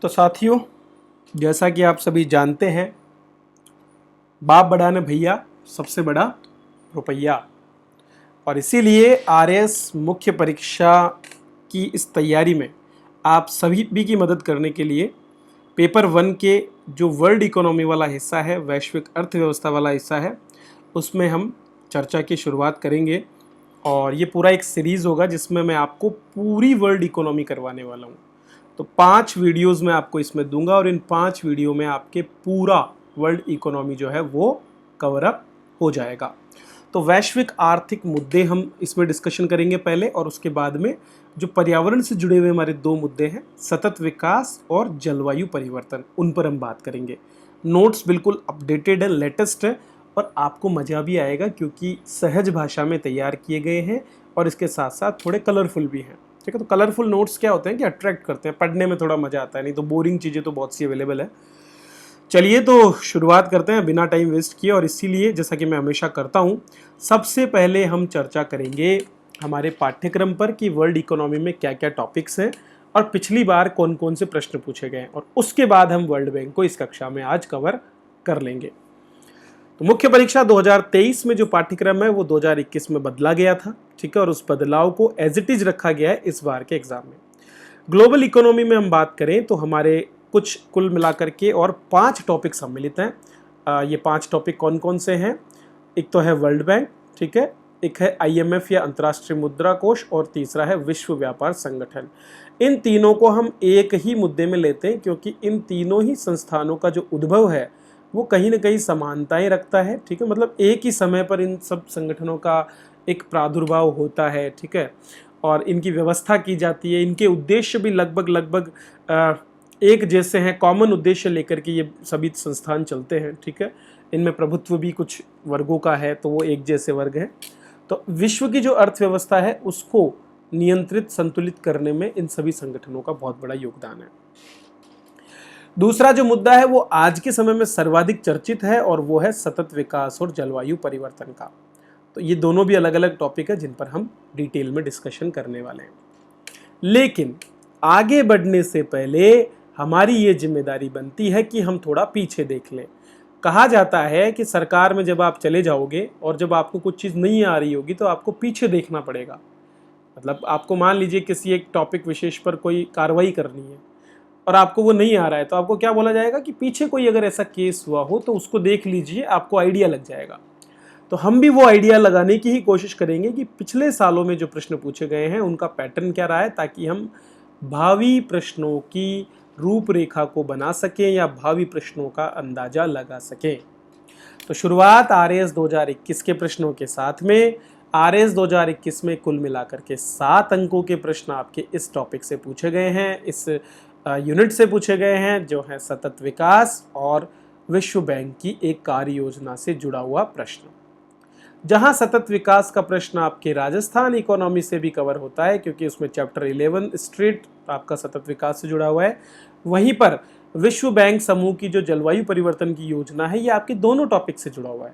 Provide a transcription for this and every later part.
तो साथियों, जैसा कि आप सभी जानते हैं, बाप बड़ा ने भैया सबसे बड़ा रुपया। और इसीलिए आरएस मुख्य परीक्षा की इस तैयारी में आप सभी भी की मदद करने के लिए पेपर 1 के जो वर्ल्ड इकोनॉमी वाला हिस्सा है, वैश्विक अर्थव्यवस्था वाला हिस्सा है, उसमें हम चर्चा की शुरुआत करेंगे। और ये पूरा एक सीरीज़ होगा जिसमें मैं आपको पूरी वर्ल्ड इकोनॉमी करवाने वाला हूँ। तो 5 वीडियोज़ मैं आपको इसमें दूंगा और इन 5 वीडियो में आपके पूरा वर्ल्ड इकोनॉमी जो है वो कवर अप हो जाएगा। तो वैश्विक आर्थिक मुद्दे हम इसमें डिस्कशन करेंगे पहले, और उसके बाद में जो पर्यावरण से जुड़े हुए हमारे 2 मुद्दे हैं, सतत विकास और जलवायु परिवर्तन, उन पर हम बात करेंगे। नोट्स बिल्कुल अपडेटेड है, लेटेस्ट है, और आपको मज़ा भी आएगा क्योंकि सहज भाषा में तैयार किए गए हैं और इसके साथ साथ थोड़े कलरफुल भी हैं। ठीक है, तो कलरफुल नोट्स क्या होते हैं कि अट्रैक्ट करते हैं, पढ़ने में थोड़ा मज़ा आता है, नहीं तो बोरिंग चीज़ें तो बहुत सी अवेलेबल है। चलिए तो शुरुआत करते हैं बिना टाइम वेस्ट किए। और इसीलिए जैसा कि मैं हमेशा करता हूँ, सबसे पहले हम चर्चा करेंगे हमारे पाठ्यक्रम पर कि वर्ल्ड इकोनॉमी में क्या क्या टॉपिक्स हैं और पिछली बार कौन कौन से प्रश्न पूछे गए हैं, और उसके बाद हम वर्ल्ड बैंक को इस कक्षा में आज कवर कर लेंगे। तो मुख्य परीक्षा 2023 में जो पाठ्यक्रम है वो 2021 में बदला गया था। ठीक है, और उस बदलाव को एज इट इज रखा गया है इस बार के एग्जाम में। ग्लोबल इकोनॉमी में हम बात करें तो हमारे कुछ कुल मिलाकर के और 5 टॉपिक सम्मिलित हैं। ये 5 टॉपिक कौन कौन से हैं? एक तो है वर्ल्ड बैंक, ठीक है, एक है IMF या अंतर्राष्ट्रीय मुद्रा कोष, और तीसरा है विश्व व्यापार संगठन। इन तीनों को हम एक ही मुद्दे में लेते हैं क्योंकि इन तीनों ही संस्थानों का जो उद्भव है वो कहीं ना कहीं समानताएं रखता है। ठीक है, मतलब एक ही समय पर इन सब संगठनों का एक प्रादुर्भाव होता है। ठीक है, और इनकी व्यवस्था की जाती है। इनके उद्देश्य भी लगभग एक जैसे हैं, कॉमन उद्देश्य लेकर के ये सभी संस्थान चलते हैं। ठीक है, इनमें प्रभुत्व भी कुछ वर्गों का है तो वो एक जैसे वर्ग हैं। तो विश्व की जो अर्थव्यवस्था है उसको नियंत्रित संतुलित करने में इन सभी संगठनों का बहुत बड़ा योगदान है। दूसरा जो मुद्दा है वो आज के समय में सर्वाधिक चर्चित है और वो है सतत विकास और जलवायु परिवर्तन का। तो ये दोनों भी अलग अलग टॉपिक है जिन पर हम डिटेल में डिस्कशन करने वाले हैं। लेकिन आगे बढ़ने से पहले हमारी ये जिम्मेदारी बनती है कि हम थोड़ा पीछे देख लें। कहा जाता है कि सरकार में जब आप चले जाओगे और जब आपको कुछ चीज़ नहीं आ रही होगी तो आपको पीछे देखना पड़ेगा। मतलब आपको मान लीजिए किसी एक टॉपिक विशेष पर कोई कार्रवाई करनी है और आपको वो नहीं आ रहा है, तो आपको क्या बोला जाएगा कि पीछे कोई अगर ऐसा केस हुआ हो तो उसको देख लीजिए, आपको आइडिया लग जाएगा। तो हम भी वो आइडिया लगाने की ही कोशिश करेंगे कि पिछले सालों में जो प्रश्न पूछे गए हैं उनका पैटर्न क्या रहा है, ताकि हम भावी प्रश्नों की रूपरेखा को बना सकें या भावी प्रश्नों का अंदाजा लगा सकें। तो शुरुआत RAS 2021 के प्रश्नों के साथ में। RAS 2021 में कुल मिलाकर के 7 अंकों के प्रश्न आपके इस टॉपिक से पूछे गए हैं, इस यूनिट से पूछे गए हैं, जो है सतत विकास और विश्व बैंक की एक कार्य योजना से जुड़ा हुआ प्रश्न। जहां सतत विकास का प्रश्न आपके राजस्थान इकोनॉमी से भी कवर होता है क्योंकि उसमें चैप्टर 11 स्ट्रीट आपका सतत विकास से जुड़ा हुआ है, वहीं पर विश्व बैंक समूह की जो जलवायु परिवर्तन की योजना है ये आपके दोनों टॉपिक से जुड़ा हुआ है।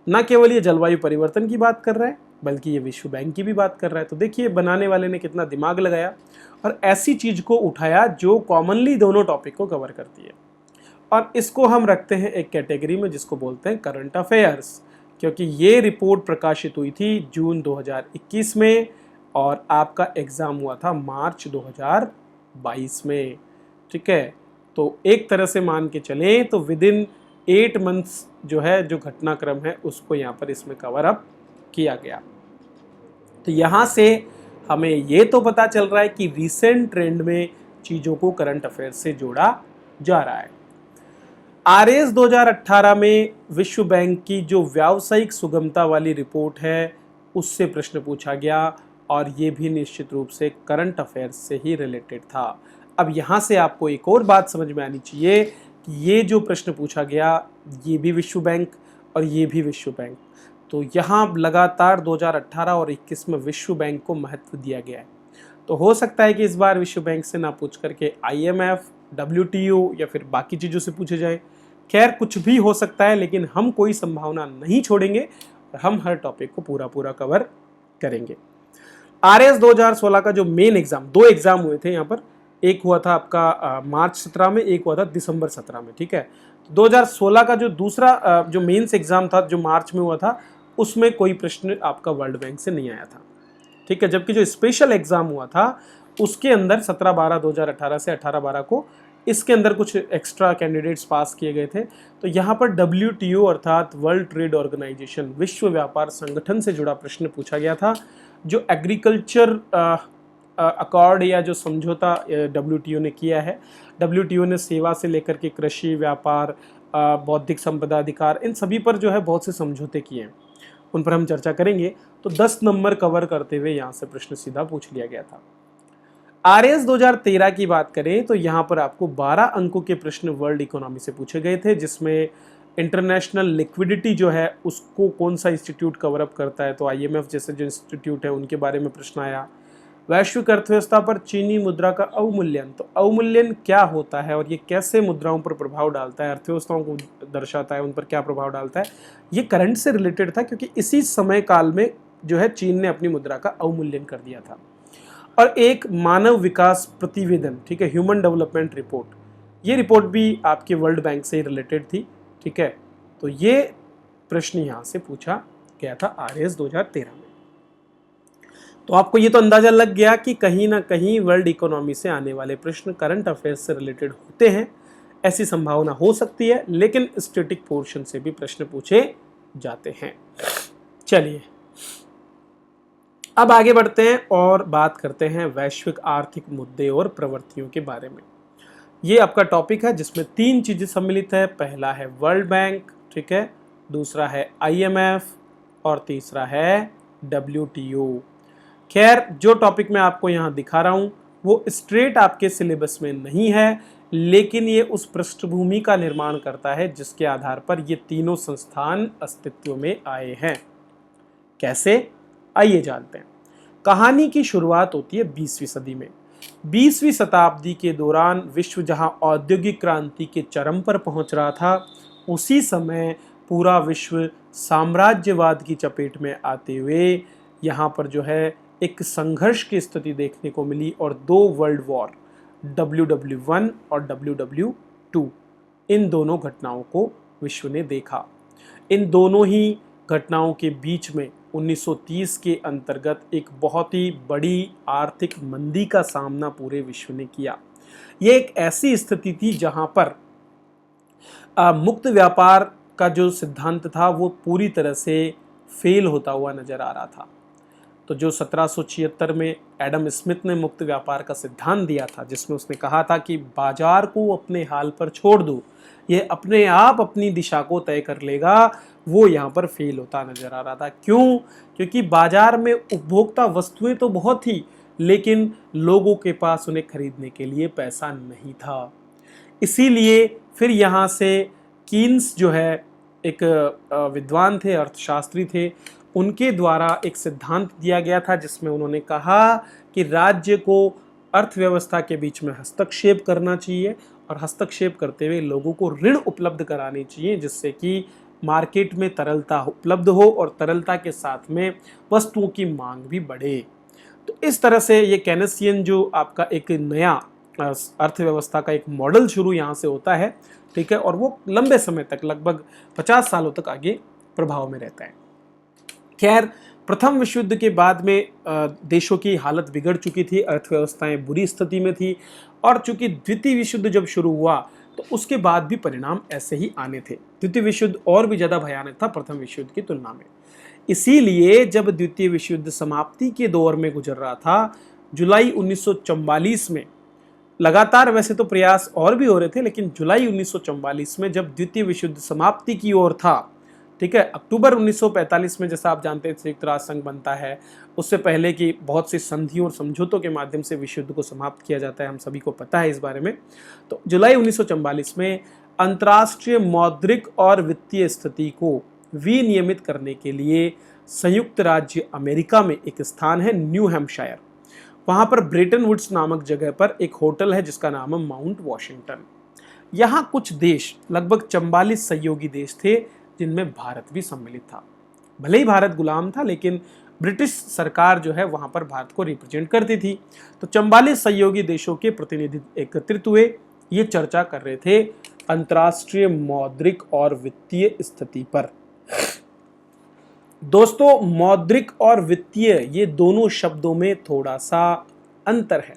न केवल ये जलवायु परिवर्तन की बात कर रहा है बल्कि ये विश्व बैंक की भी बात कर रहा है। तो देखिए बनाने वाले ने कितना दिमाग लगाया और ऐसी चीज को उठाया जो कॉमनली दोनों टॉपिक को कवर करती है। और इसको हम रखते हैं एक कैटेगरी में जिसको बोलते हैं करंट अफेयर्स, क्योंकि ये रिपोर्ट प्रकाशित हुई थी जून 2021 में और आपका एग्ज़ाम हुआ था मार्च 2022 में। ठीक है, तो एक तरह से मान के चलें तो विद इन 8 मंथ्स जो है जो घटनाक्रम है उसको यहाँ पर इसमें कवर अप किया गया। तो यहाँ से हमें ये तो पता चल रहा है कि रिसेंट ट्रेंड में चीज़ों को करंट अफेयर से जोड़ा जा रहा है। RAS 2018 में विश्व बैंक की जो व्यावसायिक सुगमता वाली रिपोर्ट है उससे प्रश्न पूछा गया और ये भी निश्चित रूप से करंट अफेयर्स से ही रिलेटेड था। अब यहाँ से आपको एक और बात समझ में आनी चाहिए कि ये जो प्रश्न पूछा गया ये भी विश्व बैंक और ये भी विश्व बैंक, तो यहाँ लगातार 2018 और 21 में विश्व बैंक को महत्व दिया गया है। तो हो सकता है कि इस बार विश्व बैंक से ना पूछ करके IMF, WTO या फिर बाकी चीज़ों से पूछे जाए। खैर कुछ भी हो सकता है, लेकिन हम कोई संभावना नहीं छोड़ेंगे और हम हर टॉपिक को पूरा कवर करेंगे। RAS 2016 का जो मेन एग्जाम, 2 एग्जाम हुए थे यहाँ पर, एक हुआ था आपका मार्च 17 में, एक हुआ था दिसंबर 17 में, ठीक है। 2016 का जो दूसरा जो मेंस एग्जाम था जो मार्च में हुआ था, उसमें कोई प्रश्न आपका वर्ल्ड बैंक से नहीं आया था, ठीक है। जबकि जो स्पेशल एग्जाम हुआ था उसके अंदर 17/12/2018 से 18/12 को इसके अंदर कुछ एक्स्ट्रा कैंडिडेट्स पास किए गए थे। तो यहाँ पर WTO अर्थात वर्ल्ड ट्रेड ऑर्गेनाइजेशन, विश्व व्यापार संगठन से जुड़ा प्रश्न पूछा गया था। जो एग्रीकल्चर अकॉर्ड या जो समझौता WTO ने किया है, WTO ने सेवा से लेकर के कृषि, व्यापार, बौद्धिक संपदा अधिकार, इन सभी पर जो है बहुत से समझौते किए हैं, उन पर हम चर्चा करेंगे। तो 10 नंबर कवर करते हुए यहाँ से प्रश्न सीधा पूछ लिया गया था। RAS 2013 की बात करें तो यहाँ पर आपको 12 अंकों के प्रश्न वर्ल्ड इकोनॉमी से पूछे गए थे, जिसमें इंटरनेशनल लिक्विडिटी जो है उसको कौन सा इंस्टीट्यूट कवर अप करता है, तो IMF जैसे जो इंस्टीट्यूट है उनके बारे में प्रश्न आया। वैश्विक अर्थव्यवस्था पर चीनी मुद्रा का अवमूल्यन, तो अवमूल्यन क्या होता है और ये कैसे मुद्राओं पर प्रभाव डालता है, अर्थव्यवस्थाओं को दर्शाता है, उन पर क्या प्रभाव डालता है, ये करंट से रिलेटेड था, क्योंकि इसी समय काल में जो है चीन ने अपनी मुद्रा का अवमूल्यन कर दिया था। और एक मानव विकास प्रतिवेदन, ठीक है, ह्यूमन डेवलपमेंट रिपोर्ट, ये रिपोर्ट भी आपके वर्ल्ड बैंक से रिलेटेड थी, ठीक है। तो ये प्रश्न यहाँ से पूछा गया था RAS 2013 में। तो आपको ये तो अंदाजा लग गया कि कहीं ना कहीं वर्ल्ड इकोनॉमी से आने वाले प्रश्न करंट अफेयर्स से रिलेटेड होते हैं, ऐसी संभावना हो सकती है, लेकिन स्टैटिक पोर्शन से भी प्रश्न पूछे जाते हैं। चलिए अब आगे बढ़ते हैं और बात करते हैं वैश्विक आर्थिक मुद्दे और प्रवृत्तियों के बारे में। ये आपका टॉपिक है जिसमें 3 चीजें सम्मिलित है। पहला है वर्ल्ड बैंक, ठीक है, दूसरा है IMF और तीसरा है WTO। खैर, जो टॉपिक मैं आपको यहाँ दिखा रहा हूँ वो स्ट्रेट आपके सिलेबस में नहीं है, लेकिन ये उस पृष्ठभूमि का निर्माण करता है जिसके आधार पर ये तीनों संस्थान अस्तित्व में आए हैं। कैसे, आइए जानते हैं। कहानी की शुरुआत होती है 20वीं सदी में। 20वीं शताब्दी के दौरान विश्व जहां औद्योगिक क्रांति के चरम पर पहुंच रहा था, उसी समय पूरा विश्व साम्राज्यवाद की चपेट में आते हुए यहाँ पर जो है एक संघर्ष की स्थिति देखने को मिली और 2 वर्ल्ड वॉर, WW1 और WW2, इन दोनों घटनाओं को विश्व ने देखा। इन दोनों ही घटनाओं के बीच में 1930 के अंतर्गत एक बहुत ही बड़ी आर्थिक मंदी का सामना पूरे विश्व ने किया। ये एक ऐसी स्थिति थी जहां पर मुक्त व्यापार का जो सिद्धांत था वो पूरी तरह से फेल होता हुआ नजर आ रहा था। तो जो 1776 में एडम स्मिथ ने मुक्त व्यापार का सिद्धांत दिया था, जिसमें उसने कहा था कि बाजार को अपने हाल पर छोड़ दो, ये अपने आप अपनी दिशा को तय कर लेगा, वो यहाँ पर फेल होता नजर आ रहा था। क्यों? क्योंकि बाजार में उपभोक्ता वस्तुएं तो बहुत थी, लेकिन लोगों के पास उन्हें खरीदने के लिए पैसा नहीं था। इसीलिए फिर यहाँ से कीन्स जो है एक विद्वान थे, अर्थशास्त्री थे, उनके द्वारा एक सिद्धांत दिया गया था जिसमें उन्होंने कहा कि राज्य को अर्थव्यवस्था के बीच में हस्तक्षेप करना चाहिए और हस्तक्षेप करते हुए लोगों को ऋण उपलब्ध करानी चाहिए, जिससे कि मार्केट में तरलता उपलब्ध हो और तरलता के साथ में वस्तुओं की मांग भी बढ़े। तो इस तरह से ये केनेसियन जो आपका एक नया अर्थव्यवस्था का एक मॉडल शुरू यहाँ से होता है, ठीक है, और वो लंबे समय तक लगभग 50 सालों तक आगे प्रभाव में रहता है। खैर, प्रथम विश्व युद्ध के बाद में देशों की हालत बिगड़ चुकी थी, अर्थव्यवस्थाएं बुरी स्थिति में थी, और चूंकि द्वितीय विश्व युद्ध जब शुरू हुआ तो उसके बाद भी परिणाम ऐसे ही आने थे। द्वितीय विश्व युद्ध और भी ज़्यादा भयानक था प्रथम विश्व युद्ध की तुलना में। इसीलिए जब द्वितीय विश्व युद्ध समाप्ति के दौर में गुजर रहा था, जुलाई 1944 में, लगातार वैसे तो प्रयास और भी हो रहे थे, लेकिन जुलाई 1944 में जब द्वितीय विश्व युद्ध समाप्ति की ओर था, ठीक है, अक्टूबर 1945 में जैसा आप जानते हैं संयुक्त राष्ट्र संघ बनता है, उससे पहले की बहुत सी संधियों और समझौतों के माध्यम से विश्व युद्ध को समाप्त किया जाता है, हम सभी को पता है इस बारे में। तो जुलाई 1944 में अंतर्राष्ट्रीय मौद्रिक और वित्तीय स्थिति को विनियमित करने के लिए संयुक्त राज्य अमेरिका में एक स्थान है न्यू हैम्पशायर, वहाँ पर ब्रेटन वुड्स नामक जगह पर एक होटल है जिसका नाम है माउंट वॉशिंगटन। यहाँ कुछ देश, लगभग 44 सहयोगी देश थे, जिनमें भारत भी सम्मिलित था। भले ही भारत गुलाम था, लेकिन ब्रिटिश सरकार जो है वहाँ पर भारत को रिप्रेजेंट करती थी। तो 44 सहयोगी देशों के प्रतिनिधि एकत्रित हुए, ये चर्चा कर रहे थे अंतर्राष्ट्रीय मौद्रिक और वित्तीय स्थिति पर। दोस्तों, मौद्रिक और वित्तीय ये दोनों शब्दों में थोड़ा सा अंतर है।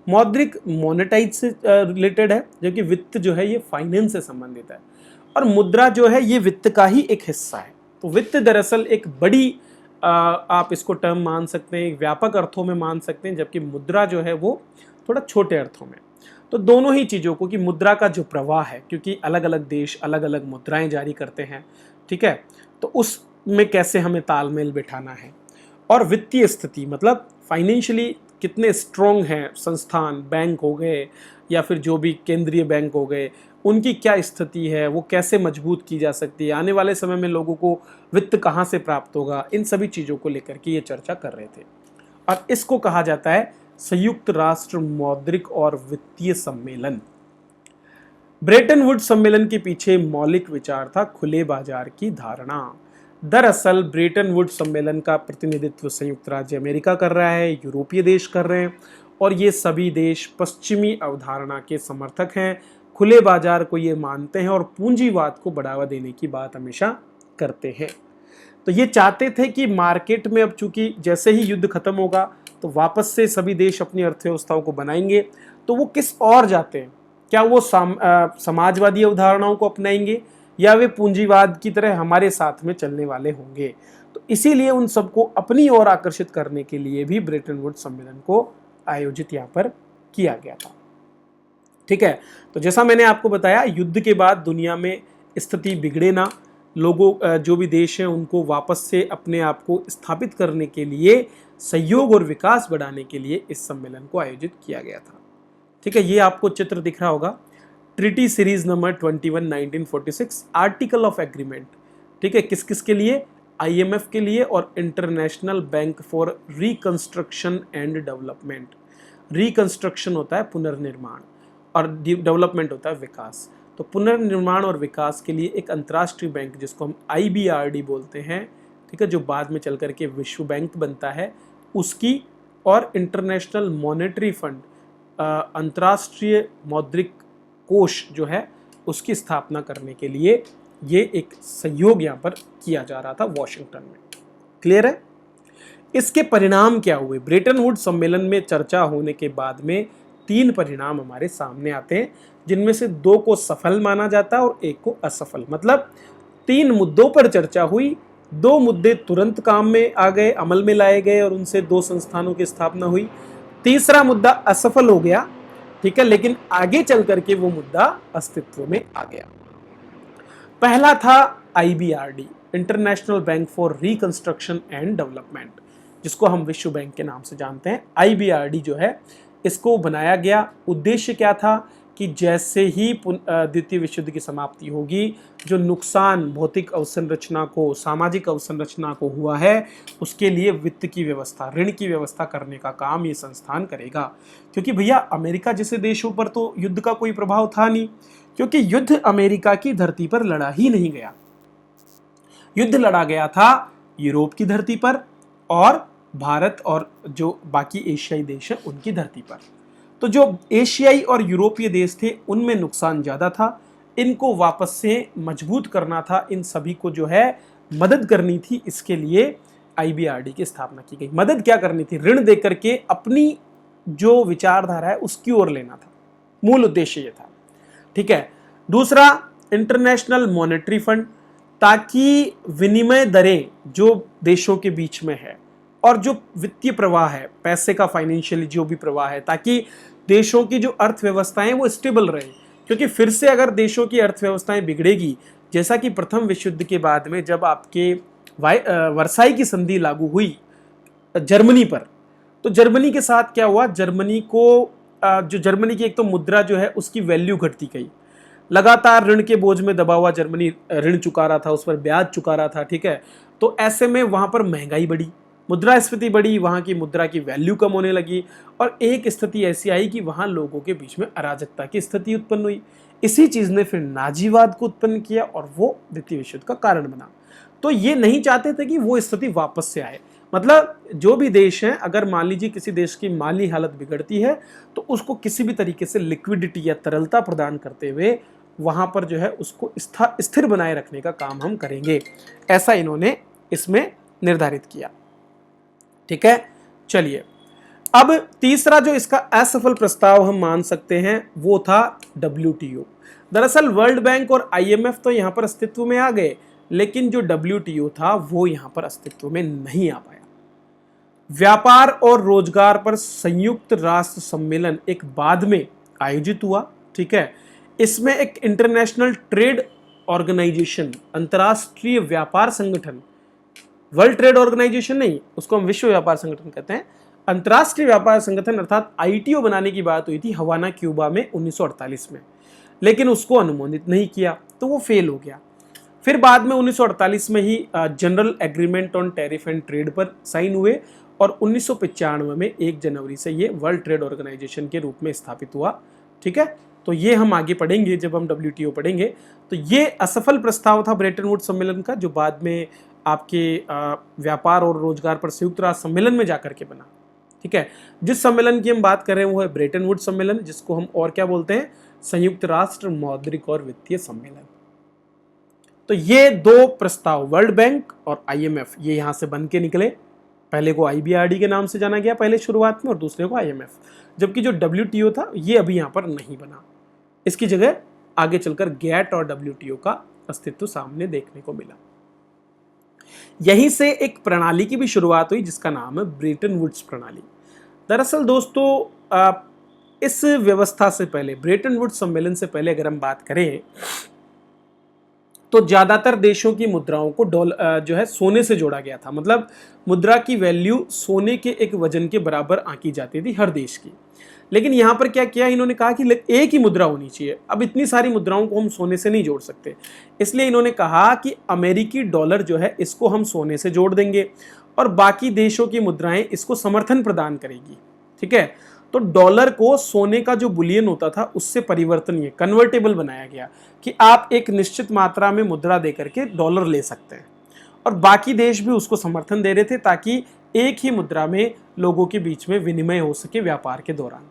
मौद्रिक मोनेटाइज से रिलेटेड है, जबकि वित्त जो है ये फाइनेंस से संबंधित है, और मुद्रा जो है ये वित्त का ही एक हिस्सा है। तो वित्त दरअसल एक बड़ी आप इसको टर्म मान सकते हैं, एक व्यापक अर्थों में मान सकते हैं, जबकि मुद्रा जो है वो थोड़ा छोटे अर्थों में। तो दोनों ही चीज़ों को, कि मुद्रा का जो प्रवाह है, क्योंकि अलग अलग देश अलग अलग मुद्राएं जारी करते हैं, ठीक है, तो उसमें कैसे हमें तालमेल बिठाना है, और वित्तीय स्थिति मतलब फाइनेंशियली कितने स्ट्रॉन्ग हैं संस्थान, बैंक हो गए या फिर जो भी केंद्रीय बैंक हो गए, उनकी क्या स्थिति है, वो कैसे मजबूत की जा सकती है, आने वाले समय में लोगों को वित्त कहाँ से प्राप्त होगा, इन सभी चीज़ों को लेकर के ये चर्चा कर रहे थे। और इसको कहा जाता है संयुक्त राष्ट्र मौद्रिक और वित्तीय सम्मेलन। ब्रेटन वुड्स सम्मेलन के पीछे मौलिक विचार था खुले बाजार की धारणा। दरअसल ब्रेटन वुड्स सम्मेलन का प्रतिनिधित्व संयुक्त राज्य अमेरिका कर रहा है, यूरोपीय देश कर रहे हैं, और ये सभी देश पश्चिमी अवधारणा के समर्थक हैं, खुले बाजार को ये मानते हैं और पूंजीवाद को बढ़ावा देने की बात हमेशा करते हैं। तो ये चाहते थे कि मार्केट में अब चूंकि जैसे ही युद्ध खत्म होगा तो वापस से सभी देश अपनी अर्थव्यवस्थाओं को बनाएंगे, तो वो किस ओर जाते हैं, क्या वो समाजवादी अवधारणाओं को अपनाएंगे या वे पूंजीवाद की तरह हमारे साथ में चलने वाले होंगे। तो इसीलिए उन सबको अपनी ओर आकर्षित करने के लिए भी ब्रेटन वुड्स सम्मेलन को आयोजित यहाँ पर किया गया था। ठीक है, तो जैसा मैंने आपको बताया, युद्ध के बाद दुनिया में स्थिति बिगड़े ना, लोगों जो भी देश हैं उनको वापस से अपने आप को स्थापित करने के लिए, सहयोग और विकास बढ़ाने के लिए इस सम्मेलन को आयोजित किया गया था। ठीक है, ये आपको चित्र दिख रहा होगा, treaty series number 21 1946, article of agreement. ठीक है, किस किस के लिए, IMF के लिए और international bank for reconstruction and development. Reconstruction होता है पुनर्निर्माण और डेवलपमेंट होता है विकास। तो पुनर्निर्माण और विकास के लिए एक अंतर्राष्ट्रीय बैंक जिसको हम IBRD बोलते हैं, ठीक है, जो बाद में चल करके विश्व बैंक बनता है, उसकी, और इंटरनेशनल मॉनेटरी फंड अंतर्राष्ट्रीय मौद्रिक कोष जो है उसकी स्थापना करने के लिए ये एक सहयोग यहाँ पर किया जा रहा था वॉशिंगटन में। क्लियर है? इसके परिणाम क्या हुए? ब्रेटन वुड्स सम्मेलन में चर्चा होने के बाद में 3 परिणाम हमारे सामने आते हैं, जिनमें से 2 को सफल माना जाता है और 1 को असफल। मतलब 3 मुद्दों पर चर्चा हुई, 2 मुद्दे तुरंत काम में आ गए, अमल में लाए गए और उनसे 2 संस्थानों की स्थापना हुई। तीसरा मुद्दा असफल हो गया, ठीक है, लेकिन आगे चल करके वो मुद्दा अस्तित्व में आ गया। पहला था IBRD, international bank for reconstruction and development, जिसको हम विश्व बैंक के नाम से जानते हैं। IBRD जो है इसको बनाया गया, उद्देश्य क्या था कि जैसे ही द्वितीय विश्व युद्ध की समाप्ति होगी, जो नुकसान भौतिक अवसंरचना को, सामाजिक अवसंरचना को हुआ है, उसके लिए वित्त की व्यवस्था, ऋण की व्यवस्था करने का काम ये संस्थान करेगा। क्योंकि भैया अमेरिका जैसे देशों पर तो युद्ध का कोई प्रभाव था नहीं, क्योंकि युद्ध अमेरिका की धरती पर लड़ा ही नहीं गया, युद्ध लड़ा गया था यूरोप की धरती पर और भारत और जो बाकी एशियाई देश हैं उनकी धरती पर। तो जो एशियाई और यूरोपीय देश थे उनमें नुकसान ज़्यादा था, इनको वापस से मजबूत करना था, इन सभी को जो है मदद करनी थी, इसके लिए IBRD की स्थापना की गई। मदद क्या करनी थी? ऋण देकर के अपनी जो विचारधारा है उसकी ओर लेना था, मूल उद्देश्य ये था। ठीक है, दूसरा इंटरनेशनल मॉनेटरी फंड, ताकि विनिमय दरें जो देशों के बीच में है और जो वित्तीय प्रवाह है, पैसे का फाइनेंशियली जो भी प्रवाह है, ताकि देशों की जो अर्थव्यवस्थाएं वो स्टेबल रहे। क्योंकि फिर से अगर देशों की अर्थव्यवस्थाएं बिगड़ेगी, जैसा कि प्रथम विश्व युद्ध के बाद में जब आपके वर्साई की संधि लागू हुई जर्मनी पर, तो जर्मनी के साथ क्या हुआ, जर्मनी को जो जर्मनी की एक तो मुद्रा जो है उसकी वैल्यू घटती गई, लगातार ऋण के बोझ में दबा हुआ जर्मनी ऋण चुका रहा था, उस पर ब्याज चुका रहा था। ठीक है, तो ऐसे में वहां पर महंगाई बढ़ी, मुद्रास्फीति बढ़ी, वहाँ की मुद्रा की वैल्यू कम होने लगी और एक स्थिति ऐसी आई कि वहाँ लोगों के बीच में अराजकता की स्थिति उत्पन्न हुई। इसी चीज़ ने फिर नाजीवाद को उत्पन्न किया और वो द्वितीय विश्व युद्ध का कारण बना। तो ये नहीं चाहते थे कि वो स्थिति वापस से आए, मतलब जो भी देश है, अगर मान लीजिए किसी देश की माली हालत बिगड़ती है तो उसको किसी भी तरीके से लिक्विडिटी या तरलता प्रदान करते हुए वहां पर जो है उसको स्थिर बनाए रखने का काम हम करेंगे, ऐसा इन्होंने इसमें निर्धारित किया। ठीक है, चलिए अब तीसरा जो इसका असफल प्रस्ताव हम मान सकते हैं वो था WTO। दरअसल वर्ल्ड बैंक और IMF तो यहां पर अस्तित्व में आ गए, लेकिन जो WTO था वो यहां पर अस्तित्व में नहीं आ पाया। व्यापार और रोजगार पर संयुक्त राष्ट्र सम्मेलन एक बाद में आयोजित हुआ। ठीक है, इसमें एक इंटरनेशनल ट्रेड ऑर्गेनाइजेशन, अंतरराष्ट्रीय व्यापार संगठन, वर्ल्ड ट्रेड ऑर्गेनाइजेशन नहीं, उसको हम विश्व व्यापार संगठन कहते हैं, अंतरराष्ट्रीय व्यापार संगठन अर्थात ITO बनाने की बात हुई थी हवाना क्यूबा में 1948 में, लेकिन उसको अनुमोदित नहीं किया तो वो फेल हो गया। फिर बाद में 1948 में ही general agreement on tariff and trade पर साइन हुए और 1995 में 1 जनवरी से ये वर्ल्ड ट्रेड ऑर्गेनाइजेशन के रूप में स्थापित हुआ। ठीक है, तो ये हम आगे पढ़ेंगे जब हम WTO पढ़ेंगे। तो ये असफल प्रस्ताव था ब्रेटन वुड्स सम्मेलन का, जो बाद में आपके व्यापार और रोजगार पर संयुक्त राष्ट्र सम्मेलन में जाकर के बना। ठीक है, जिस सम्मेलन की हम बात कर रहे हैं वो है ब्रेटन वुड्स सम्मेलन, जिसको हम और क्या बोलते हैं, संयुक्त राष्ट्र मौद्रिक और वित्तीय सम्मेलन। तो ये दो प्रस्ताव वर्ल्ड बैंक और IMF ये यहां से बन के निकले। पहले को IBRD के नाम से जाना गया पहले शुरुआत में, और दूसरे को IMF, जबकि जो WTO था ये अभी यहां पर नहीं बना। इसकी जगह आगे चलकर GATT और WTO का अस्तित्व सामने देखने को मिला। यहीं से एक प्रणाली की भी शुरुआत हुई जिसका नाम है ब्रेटन वुड्स प्रणाली। दरअसल दोस्तों इस व्यवस्था से पहले, ब्रेटन वुड्स सम्मेलन से पहले अगर हम बात करें तो ज्यादातर देशों की मुद्राओं को जो है सोने से जोड़ा गया था। मतलब मुद्रा की वैल्यू सोने के एक वजन के बराबर आंकी जाती थी हर देश की। लेकिन यहां पर क्या किया इन्होंने, कहा कि एक ही मुद्रा होनी चाहिए। अब इतनी सारी मुद्राओं को हम सोने से नहीं जोड़ सकते, इसलिए इन्होंने कहा कि अमेरिकी डॉलर जो है इसको हम सोने से जोड़ देंगे और बाकी देशों की मुद्राएं इसको समर्थन प्रदान करेगी। ठीक है, तो डॉलर को सोने का जो बुलियन होता था उससे परिवर्तनीय, कन्वर्टेबल बनाया गया कि आप एक निश्चित मात्रा में मुद्रा देकर के डॉलर ले सकते हैं, और बाकी देश भी उसको समर्थन दे रहे थे ताकि एक ही मुद्रा में लोगों के बीच में विनिमय हो सके व्यापार के दौरान।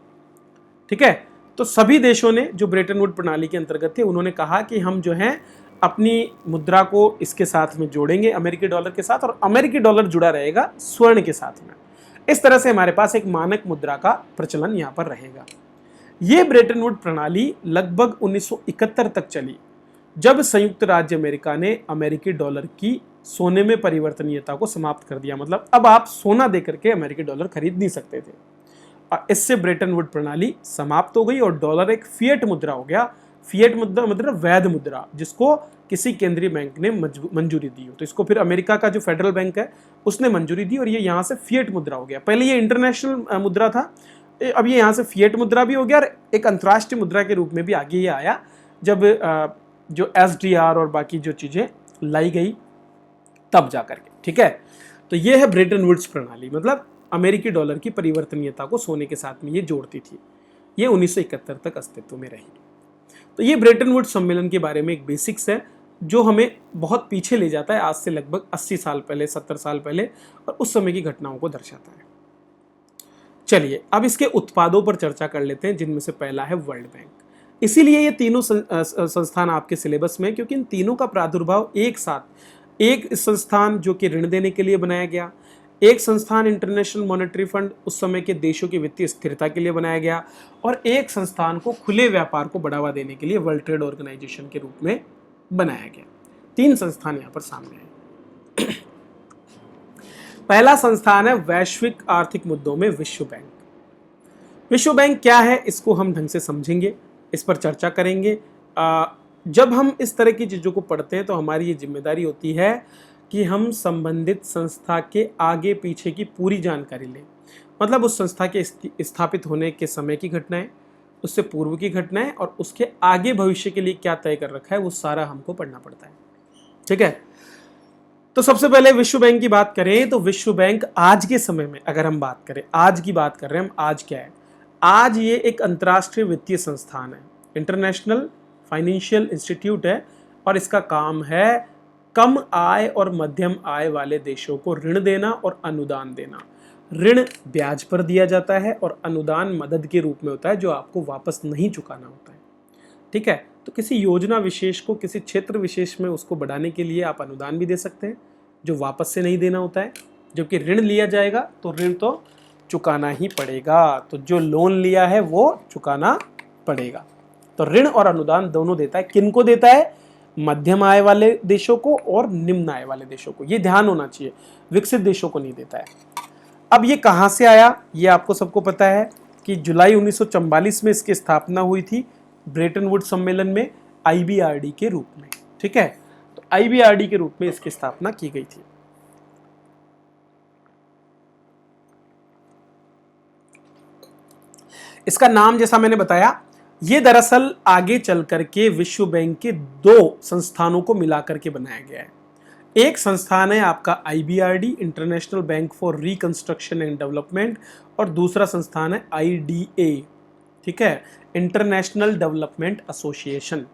ठीक है, तो सभी देशों ने जो ब्रेटन वुड प्रणाली के अंतर्गत थे उन्होंने कहा कि हम जो है अपनी मुद्रा को इसके साथ में जोड़ेंगे, अमेरिकी डॉलर के साथ, और अमेरिकी डॉलर जुड़ा रहेगा स्वर्ण के साथ में। इस तरह से हमारे पास एक मानक मुद्रा का प्रचलन यहां पर रहेगा। यह ब्रेटन वुड प्रणाली लगभग 1971 तक चली, जब संयुक्त राज्य अमेरिका ने अमेरिकी डॉलर की सोने में परिवर्तनीयता को समाप्त कर दिया। मतलब अब आप सोना देकर के अमेरिकी डॉलर खरीद नहीं सकते थे। इससे ब्रेटन वुड प्रणाली समाप्त हो गई और डॉलर एक फिएट मुद्रा हो गया। फिएट मुद्रा मतलब वैध मुद्रा, जिसको किसी केंद्रीय बैंक ने मंजूरी दी हो। तो इसको फिर अमेरिका का जो फेडरल बैंक है उसने मंजूरी दी और ये यहाँ से फिएट मुद्रा हो गया। पहले ये इंटरनेशनल मुद्रा था, अब ये यहाँ से फिएट मुद्रा भी हो गया और एक अंतर्राष्ट्रीय मुद्रा के रूप में भी आगे ये आया जब जो SDR और बाकी जो चीज़ें लाई गई तब जा करके। ठीक है, तो ये है ब्रेटन वुड्स प्रणाली, मतलब अमेरिकी डॉलर की परिवर्तनीयता को सोने के साथ में ये जोड़ती थी। ये 1971 तक अस्तित्व में रही। तो ये ब्रेटन वुड्स सम्मेलन के बारे में एक बेसिक्स है जो हमें बहुत पीछे ले जाता है, आज से लगभग 80 साल पहले, 70 साल पहले, और उस समय की घटनाओं को दर्शाता है। चलिए अब इसके उत्पादों पर चर्चा कर लेते हैं, जिनमें से पहला है वर्ल्ड बैंक। इसीलिए ये तीनों संस्थान आपके सिलेबस में, क्योंकि इन तीनों का प्रादुर्भाव एक साथ, एक संस्थान जो कि ऋण देने के लिए बनाया गया, एक संस्थान इंटरनेशनल मॉनेटरी फंड उस समय के देशों की वित्तीय स्थिरता के लिए बनाया गया, और एक संस्थान को खुले व्यापार को बढ़ावा देने के लिए वर्ल्ड ट्रेड ऑर्गेनाइजेशन के रूप में बनाया गया। तीन संस्थान यहां पर सामने हैं। पहला संस्थान है वैश्विक आर्थिक मुद्दों में विश्व बैंक। विश्व बैंक क्या है इसको हम ढंग से समझेंगे, इस पर चर्चा करेंगे। जब हम इस तरह की चीज़ों को पढ़ते हैं तो हमारी ये जिम्मेदारी होती है कि हम संबंधित संस्था के आगे पीछे की पूरी जानकारी लें। मतलब उस संस्था के स्थापित होने के समय की घटनाएं, उससे पूर्व की घटनाएं और उसके आगे भविष्य के लिए क्या तय कर रखा है वो सारा हमको पढ़ना पड़ता है। ठीक है, तो सबसे पहले विश्व बैंक की बात करें तो विश्व बैंक आज के समय में अगर हम बात करें, आज की बात कर रहे हैं हम, आज क्या है, आज ये एक अंतर्राष्ट्रीय वित्तीय संस्थान है, इंटरनेशनल फाइनेंशियल इंस्टीट्यूट है, और इसका काम है कम आय और मध्यम आय वाले देशों को ऋण देना और अनुदान देना। ऋण ब्याज पर दिया जाता है और अनुदान मदद के रूप में होता है जो आपको वापस नहीं चुकाना होता है। ठीक है, तो किसी योजना विशेष को किसी क्षेत्र विशेष में उसको बढ़ाने के लिए आप अनुदान भी दे सकते हैं जो वापस से नहीं देना होता है। जबकि ऋण लिया जाएगा तो ऋण तो चुकाना ही पड़ेगा, तो जो लोन लिया है वो चुकाना पड़ेगा। तो ऋण और अनुदान दोनों देता है। किनको देता है? मध्यम आय वाले देशों को और निम्न आय वाले देशों को। ये ध्यान होना चाहिए, विकसित देशों को नहीं देता है। अब ये कहाँ से आया? ये आपको सबको पता है कि जुलाई 1944 में इसकी स्थापना हुई थी ब्रेटन वुड्स सम्मेलन में IBRD के रूप में। ठीक है, तो IBRD के रूप में इसकी स्थापना की गई थी। इसका नाम जैसा मैंने बताया, ये दरअसल आगे चल करके विश्व बैंक के 2 संस्थानों को मिलाकर के बनाया गया है। एक संस्थान है आपका IBRD, international bank for reconstruction and development, और दूसरा संस्थान है IDA, ठीक है, इंटरनेशनल डेवलपमेंट एसोसिएशन।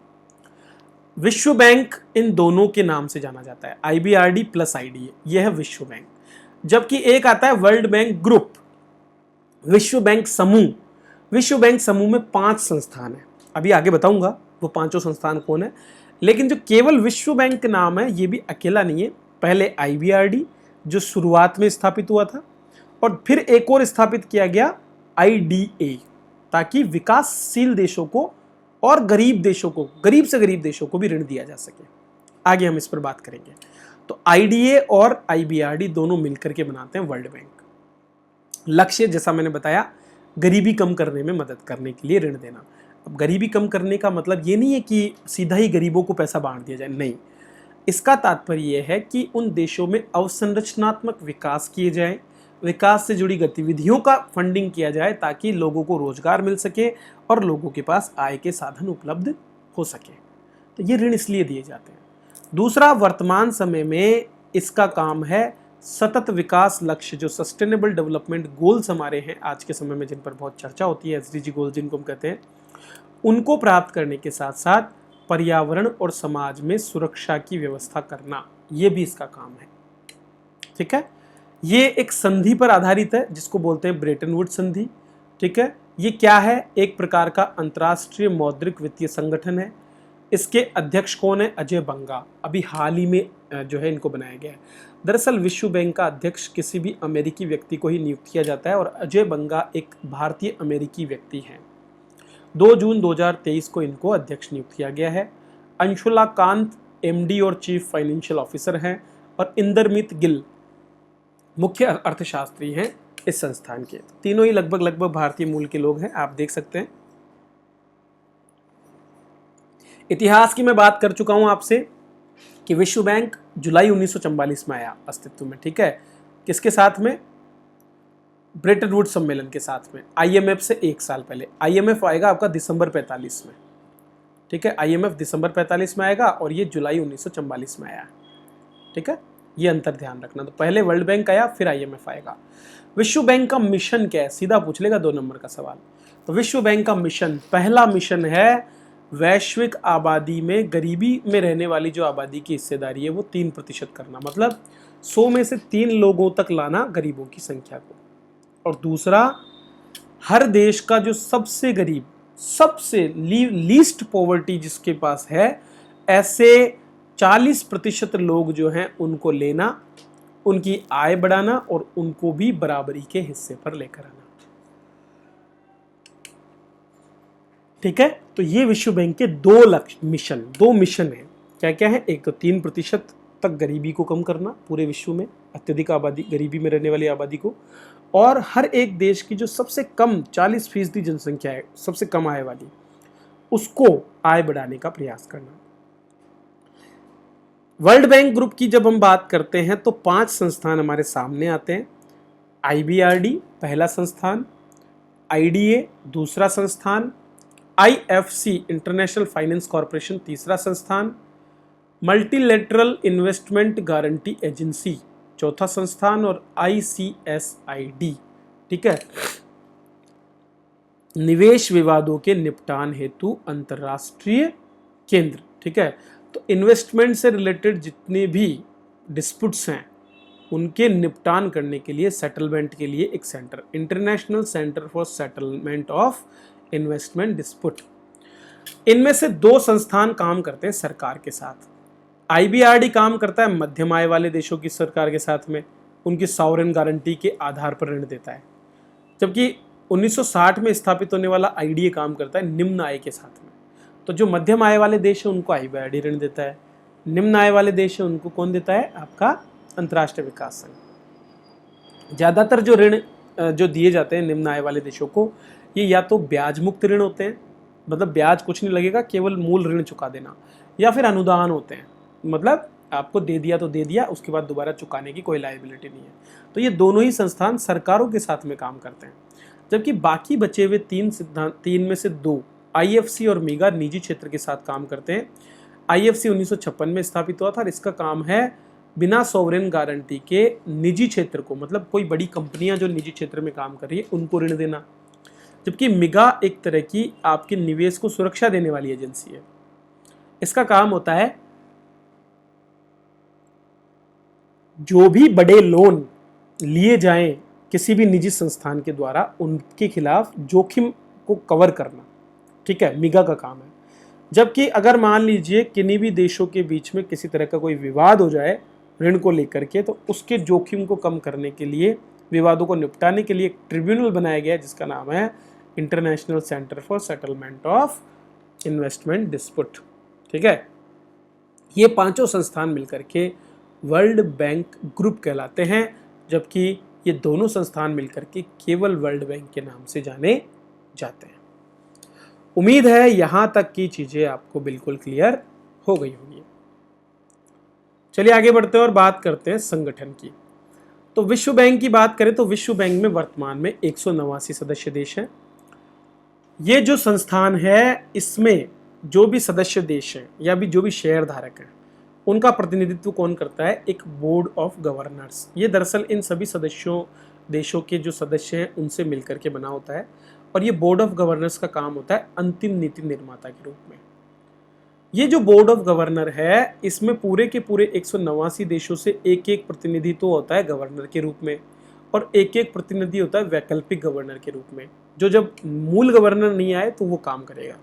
विश्व बैंक इन दोनों के नाम से जाना जाता है, IBRD प्लस IDA, यह है विश्व बैंक। जबकि एक आता है वर्ल्ड बैंक ग्रुप, विश्व बैंक समूह। विश्व बैंक समूह में 5 संस्थान हैं, अभी आगे बताऊंगा वो 5 संस्थान कौन है। लेकिन जो केवल विश्व बैंक नाम है ये भी अकेला नहीं है। पहले IBRD जो शुरुआत में स्थापित हुआ था, और फिर एक और स्थापित किया गया IDA, ताकि विकासशील देशों को और गरीब देशों को, गरीब से गरीब देशों को भी ऋण दिया जा सके। आगे हम इस पर बात करेंगे। तो IDA और IBRD दोनों मिलकर के बनाते हैं वर्ल्ड बैंक। लक्ष्य जैसा मैंने बताया, गरीबी कम करने में मदद करने के लिए ऋण देना। अब गरीबी कम करने का मतलब ये नहीं है कि सीधा ही गरीबों को पैसा बांट दिया जाए, नहीं। इसका तात्पर्य यह है कि उन देशों में अवसंरचनात्मक विकास किए जाए, विकास से जुड़ी गतिविधियों का फंडिंग किया जाए ताकि लोगों को रोजगार मिल सके और लोगों के पास आय के साधन उपलब्ध हो सके। तो ये ऋण इसलिए दिए जाते हैं। दूसरा, वर्तमान समय में इसका काम है सतत विकास लक्ष्य, जो सस्टेनेबल डेवलपमेंट गोल्स हमारे हैं आज के समय में, जिन पर बहुत चर्चा होती है, SDG गोल्स जिनको हम कहते हैं, उनको प्राप्त करने के साथ साथ पर्यावरण और समाज में सुरक्षा की व्यवस्था करना, ये भी इसका काम है। ठीक है, ये एक संधि पर आधारित है जिसको बोलते हैं ब्रेटन वुड्स संधि। ठीक है, ये क्या है? एक प्रकार का अंतर्राष्ट्रीय मौद्रिक वित्तीय संगठन है। इसके अध्यक्ष कौन है? अजय बंगा। अभी हाल ही में जो है इनको बनाया गया है। दरअसल विश्व बैंक का अध्यक्ष किसी भी अमेरिकी व्यक्ति को ही नियुक्त किया जाता है, और अजय बंगा एक भारतीय अमेरिकी व्यक्ति हैं। 2 जून 2023 को इनको अध्यक्ष नियुक्त किया गया है। अंशुला कांत MD और चीफ फाइनेंशियल ऑफिसर हैं, और इंदरमित गिल मुख्य अर्थशास्त्री हैं इस संस्थान के। तीनों ही लगभग भारतीय मूल के लोग हैं, आप देख सकते हैं। इतिहास की मैं बात कर चुका हूं आपसे कि विश्व बैंक जुलाई 1944 में आया अस्तित्व में। ठीक है, किसके साथ में? ब्रेटन वुड्स सम्मेलन के साथ में, IMF से 1 साल पहले। IMF आएगा आपका दिसंबर 45 में। ठीक है, IMF दिसंबर 45 में आएगा और ये जुलाई 1944 में आया। ठीक है, ये अंतर ध्यान रखना। तो पहले वर्ल्ड बैंक आया, फिर IMF आएगा। विश्व बैंक का मिशन क्या है? सीधा पूछ लेगा 2 नंबर का सवाल। तो विश्व बैंक का मिशन, पहला मिशन है वैश्विक आबादी में गरीबी में रहने वाली जो आबादी की हिस्सेदारी है वो 3% करना, मतलब 100 में से 3 लोगों तक लाना गरीबों की संख्या को। और दूसरा, हर देश का जो सबसे गरीब, सबसे लीस्ट पॉवर्टी जिसके पास है, ऐसे 40% लोग जो हैं उनको लेना, उनकी आय बढ़ाना और उनको भी बराबरी के हिस्से पर लेकर आना। ठीक है, तो ये विश्व बैंक के 2 मिशन हैं। क्या क्या है? एक तो 3% तक गरीबी को कम करना पूरे विश्व में, अत्यधिक आबादी, गरीबी में रहने वाली आबादी को, और हर एक देश की जो सबसे कम 40% जनसंख्या है, सबसे कम आय वाली, उसको आय बढ़ाने का प्रयास करना। वर्ल्ड बैंक ग्रुप की जब हम बात करते हैं तो 5 संस्थान हमारे सामने आते हैं। IBRD पहला संस्थान, IDA दूसरा संस्थान, IFC इंटरनेशनल फाइनेंस कॉरपोरेशन तीसरा संस्थान, मल्टीलेटरल इन्वेस्टमेंट गारंटी एजेंसी चौथा संस्थान, और ICSID, ठीक है, निवेश विवादों के निपटान हेतु अंतर्राष्ट्रीय केंद्र। ठीक है, तो इन्वेस्टमेंट से रिलेटेड जितने भी डिस्प्यूट्स हैं उनके निपटान करने के लिए, सेटलमेंट के लिए एक centre, international centre for settlement of investment dispute. इनमें से दो संस्थान काम करते हैं सरकार के साथ। आईबीआरडी काम करता है मध्यम आय वाले देशों की सरकार के साथ में, उनकी सॉवरेन गारंटी के आधार पर ऋण देता है, जबकि 1960 में स्थापित होने वाला आईडीए काम करता है निम्न आय के साथ में। तो जो मध्यम आय वाले देश है उनको आईबीआरडी ऋण देता है, निम्न आय वाले देश है उनको कौन देता है? आपका अंतर्राष्ट्रीय विकास संघ। ज़्यादातर जो ऋण जो दिए जाते हैं निम्न आय वाले देशों को, ये या तो ब्याज मुक्त ऋण होते हैं, मतलब ब्याज कुछ नहीं लगेगा, केवल मूल ऋण चुका देना, या फिर अनुदान होते हैं, मतलब आपको दे दिया तो दे दिया, उसके बाद दोबारा चुकाने की कोई लायबिलिटी नहीं है। तो ये दोनों ही संस्थान सरकारों के साथ में काम करते हैं, जबकि बाकी बचे हुए तीन में से दो, आईएफसी और मीगा, निजी क्षेत्र के साथ काम करते हैं। आईएफसी 1956 में स्थापित हुआ था और इसका काम है बिना सॉवरेन गारंटी के निजी क्षेत्र को, मतलब कोई बड़ी कंपनियां जो निजी क्षेत्र में काम कर रही है उनको ऋण देना, जबकि मिगा एक तरह की आपके निवेश को सुरक्षा देने वाली एजेंसी है। इसका काम होता है जो भी बड़े लोन लिए जाएं किसी भी निजी संस्थान के द्वारा, उनके खिलाफ जोखिम को कवर करना, ठीक है, मिगा का काम है। जबकि अगर मान लीजिए किन्हीं भी देशों के बीच में किसी तरह का कोई विवाद हो जाए ऋण को लेकर के, तो उसके जोखिम को कम करने के लिए, विवादों को निपटाने के लिए एक ट्रिब्यूनल बनाया गया है जिसका नाम है international centre for settlement of investment dispute, ठीक है। ये पांचों संस्थान मिलकर के वर्ल्ड बैंक ग्रुप कहलाते हैं, जबकि ये दोनों संस्थान मिलकर के केवल वर्ल्ड बैंक के नाम से जाने जाते हैं। उम्मीद है यहां तक की चीजें आपको बिल्कुल क्लियर हो गई होंगी। चलिए आगे बढ़ते हैं और बात करते हैं संगठन की। तो विश्व बैंक की बात करें तो विश्व बैंक में वर्तमान में 189 सदस्य देश हैं। ये जो संस्थान है, इसमें जो भी सदस्य देश हैं या भी जो भी शेयर धारक हैं, उनका प्रतिनिधित्व कौन करता है? एक बोर्ड ऑफ गवर्नर्स। ये दरअसल इन सभी देशों के जो सदस्य हैं उनसे मिलकर के बना होता है, और ये बोर्ड ऑफ गवर्नर्स का काम होता है अंतिम नीति निर्माता के रूप में। ये जो बोर्ड ऑफ गवर्नर है, इसमें पूरे के पूरे 189 देशों से एक एक प्रतिनिधि तो होता है गवर्नर के रूप में, और एक एक प्रतिनिधि होता है वैकल्पिक गवर्नर के रूप में, जो जब मूल गवर्नर नहीं आए तो वो काम करेगा,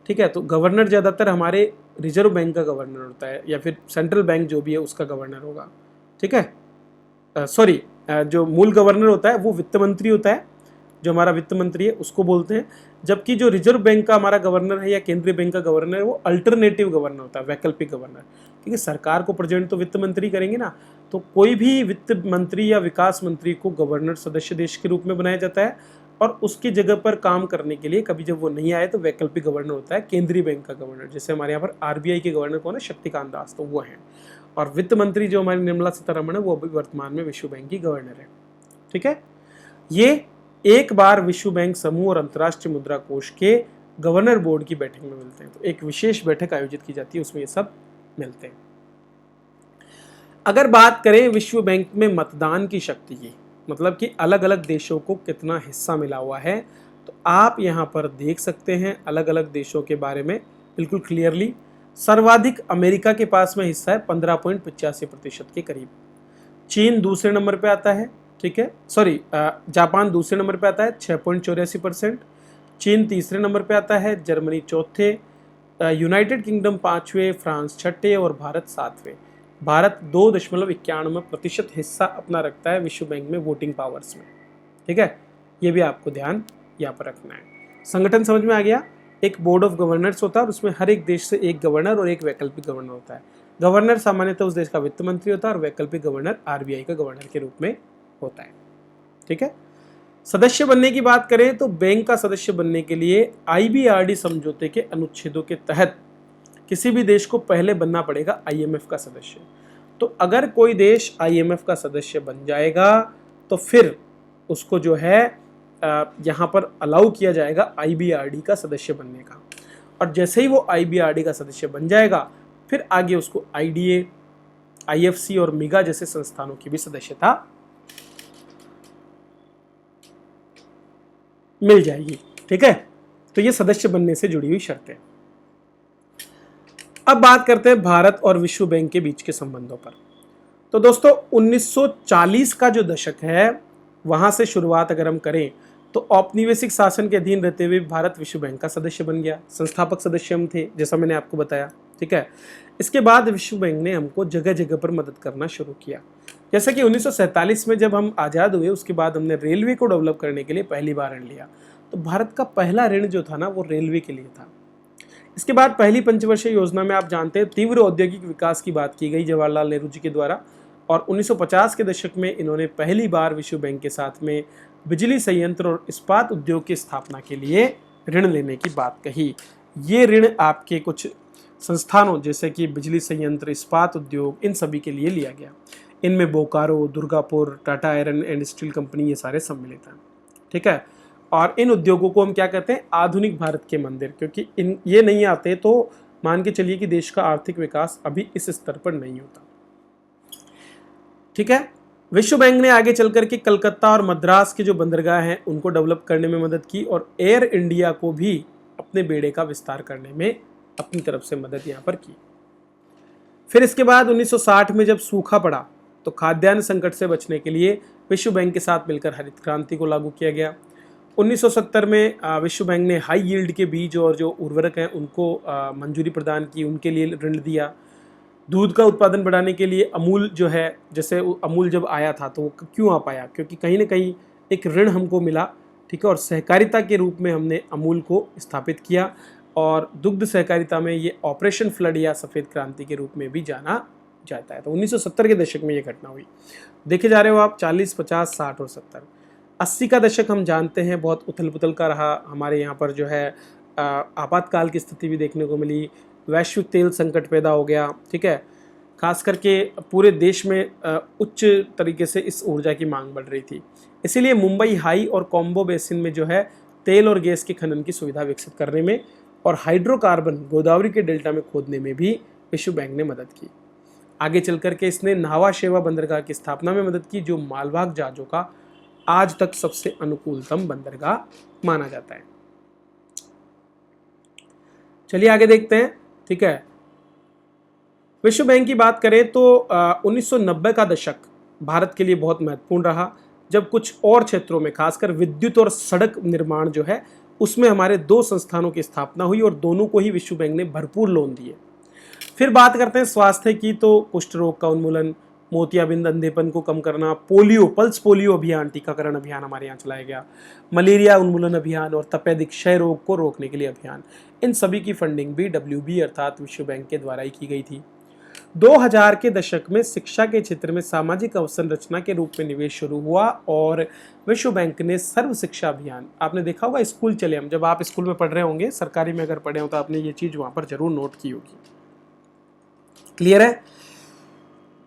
ठीक है। तो गवर्नर ज़्यादातर हमारे रिजर्व बैंक का गवर्नर होता है, या फिर सेंट्रल बैंक जो भी है उसका गवर्नर होगा, ठीक है। सॉरी, जो मूल गवर्नर होता है वो वित्त मंत्री होता है, जो हमारा वित्त मंत्री है उसको बोलते हैं, जबकि जो रिजर्व बैंक का हमारा गवर्नर है या केंद्रीय बैंक का गवर्नर है वो अल्टरनेटिव गवर्नर होता है, वैकल्पिक गवर्नर, क्योंकि सरकार को प्रेजेंट तो वित्त मंत्री करेंगे ना, तो कोई भी वित्त मंत्री या विकास मंत्री को गवर्नर सदस्य देश के रूप में बनाया जाता है, और उसकी जगह पर काम करने के लिए कभी जब वो नहीं आए तो वैकल्पिक गवर्नर होता है केंद्रीय बैंक का गवर्नर। जैसे हमारे यहाँ पर आरबीआई के गवर्नर कौन है? शक्तिकांत दास, तो वो हैं। और वित्त मंत्री जो हमारी निर्मला सीतारमण है वो अभी वर्तमान में विश्व बैंक की गवर्नर है, ठीक है। ये एक बार विश्व बैंक समूह और अंतर्राष्ट्रीय मुद्रा कोष के गवर्नर बोर्ड की बैठक में मिलते हैं, तो एक विशेष बैठक आयोजित की जाती है, उसमें ये सब मिलते हैं। अगर बात करें विश्व बैंक में मतदान की शक्ति की, मतलब कि अलग अलग देशों को कितना हिस्सा मिला हुआ है, तो आप यहाँ पर देख सकते हैं अलग अलग देशों के बारे में बिल्कुल क्लियरली। सर्वाधिक अमेरिका के पास में हिस्सा है 15.85% के करीब। चीन दूसरे नंबर पे आता है, ठीक है, सॉरी, जापान दूसरे नंबर पे आता है 6.84%, चीन तीसरे नंबर पे आता है, जर्मनी चौथे, यूनाइटेड किंगडम पाँचवें, फ्रांस छठे और भारत सातवें। भारत 2.91% हिस्सा अपना रखता है विश्व बैंक में वोटिंग पावर्स में, ठीक है। ये भी आपको ध्यान यहाँ पर रखना है। संगठन समझ में आ गया। एक बोर्ड ऑफ गवर्नर्स होता है और उसमें हर एक देश से एक गवर्नर और एक वैकल्पिक गवर्नर होता है। गवर्नर सामान्यतः उस देश का वित्त मंत्री होता है और वैकल्पिक गवर्नर आरबीआई का गवर्नर के रूप में होता है, ठीक है। सदस्य बनने की बात करें तो बैंक का सदस्य बनने के लिए आईबीआरडी समझौते के अनुच्छेदों के तहत किसी भी देश को पहले बनना पड़ेगा आईएमएफ का सदस्य। तो अगर कोई देश आईएमएफ का सदस्य बन जाएगा तो फिर उसको जो है यहाँ पर अलाउ किया जाएगा आईबीआरडी का सदस्य बनने का, और जैसे ही वो आईबीआरडी का सदस्य बन जाएगा फिर आगे उसको आईडीए, आईएफसी और मिगा जैसे संस्थानों की भी सदस्यता मिल जाएगी, ठीक है। तो ये सदस्य बनने से जुड़ी हुई शर्तें। अब बात करते हैं भारत और विश्व बैंक के बीच के संबंधों पर। तो दोस्तों 1940 का जो दशक है वहां से शुरुआत अगर हम करें तो औपनिवेशिक शासन के अधीन रहते हुए भारत विश्व बैंक का सदस्य बन गया। संस्थापक सदस्य हम थे, जैसा मैंने आपको बताया। ठीक है, इसके बाद विश्व बैंक ने हमको जगह जगह पर मदद करना शुरू किया। जैसे कि 1947 में जब हम आज़ाद हुए उसके बाद हमने रेलवे को डेवलप करने के लिए पहली बार ऋण लिया। तो भारत का पहला ऋण जो था ना वो रेलवे के लिए था। इसके बाद पहली पंचवर्षीय योजना में आप जानते हैं तीव्र औद्योगिक विकास की बात की गई जवाहरलाल नेहरू जी के द्वारा, और 1950 के दशक में इन्होंने पहली बार विश्व बैंक के साथ में बिजली संयंत्र और इस्पात उद्योग की स्थापना के लिए ऋण लेने की बात कही। ये ऋण आपके कुछ संस्थानों जैसे कि बिजली संयंत्र, इस्पात उद्योग, इन सभी के लिए लिया गया। इनमें Bokaro, Durgapur, Tata iron and steel company, ये सारे सम्मिलित हैं। ठीक है, और इन उद्योगों को हम क्या कहते हैं, आधुनिक भारत के मंदिर, क्योंकि इन ये नहीं आते तो मान के चलिए कि देश का आर्थिक विकास अभी इस स्तर पर नहीं होता। ठीक है, विश्व बैंक ने आगे चल करके कलकत्ता और मद्रास के जो बंदरगाह हैं उनको डेवलप करने में मदद की, और एयर इंडिया को भी अपने बेड़े का विस्तार करने में अपनी तरफ से मदद यहाँ पर की। फिर इसके बाद 1960 में जब सूखा पड़ा तो खाद्यान्न संकट से बचने के लिए विश्व बैंक के साथ मिलकर हरित क्रांति को लागू किया गया। 1970 में विश्व बैंक ने हाई यील्ड के बीज और जो उर्वरक हैं उनको मंजूरी प्रदान की, उनके लिए ऋण दिया। दूध का उत्पादन बढ़ाने के लिए अमूल जो है, जैसे अमूल जब आया था तो वो क्यों आ पाया, क्योंकि कहीं ना कहीं एक ऋण हमको मिला। ठीक है, और सहकारिता के रूप में हमने अमूल को स्थापित किया, और दुग्ध सहकारिता में ये ऑपरेशन फ्लड या सफ़ेद क्रांति के रूप में भी जाना जाता है। तो 1970 के दशक में ये घटना हुई। देखे जा रहे हो आप 40, 50, 60 और 70। 80 का दशक हम जानते हैं बहुत उथल पुथल का रहा। हमारे यहाँ पर जो है आपातकाल की स्थिति भी देखने को मिली, वैश्विक तेल संकट पैदा हो गया। ठीक है, खास करके पूरे देश में उच्च तरीके से इस ऊर्जा की मांग बढ़ रही थी। इसीलिए मुंबई हाई और कॉम्बो बेसिन में जो है तेल और गैस के खनन की सुविधा विकसित करने में और हाइड्रोकार्बन गोदावरी के डेल्टा में खोदने में भी विश्व बैंक ने मदद की। आगे चल करके इसने नावा शेवा बंदरगाह की स्थापना में मदद की, जो मालवाहक जहाजों का आज तक सबसे अनुकूलतम बंदरगाह माना जाता है। चलिए आगे देखते हैं। ठीक है, विश्व बैंक की बात करें तो 1990 का दशक भारत के लिए बहुत महत्वपूर्ण रहा, जब कुछ और क्षेत्रों में खासकर विद्युत और सड़क निर्माण जो है उसमें हमारे दो संस्थानों की स्थापना हुई, और दोनों को ही विश्व बैंक ने भरपूर लोन दिए। फिर बात करते हैं स्वास्थ्य की, तो कुष्ठ रोग का उन्मूलन, मोतियाबिंद अंधेपन को कम करना, पोलियो, पल्स पोलियो अभियान, टीकाकरण अभियान हमारे यहाँ चलाया गया, मलेरिया उन्मूलन अभियान और तपेदिक क्षय रोग को रोकने के लिए अभियान, इन सभी की फंडिंग भी WB अर्थात विश्व बैंक के द्वारा ही की गई थी। 2000 के दशक में शिक्षा के क्षेत्र में सामाजिक अवसंरचना के रूप में निवेश शुरू हुआ, और विश्व बैंक ने सर्व शिक्षा अभियान, आपने देखा होगा स्कूल चले हम, जब आप स्कूल में पढ़ रहे होंगे, सरकारी में अगर पढ़े हो तो आपने ये चीज़ वहाँ पर जरूर नोट की होगी। क्लियर है।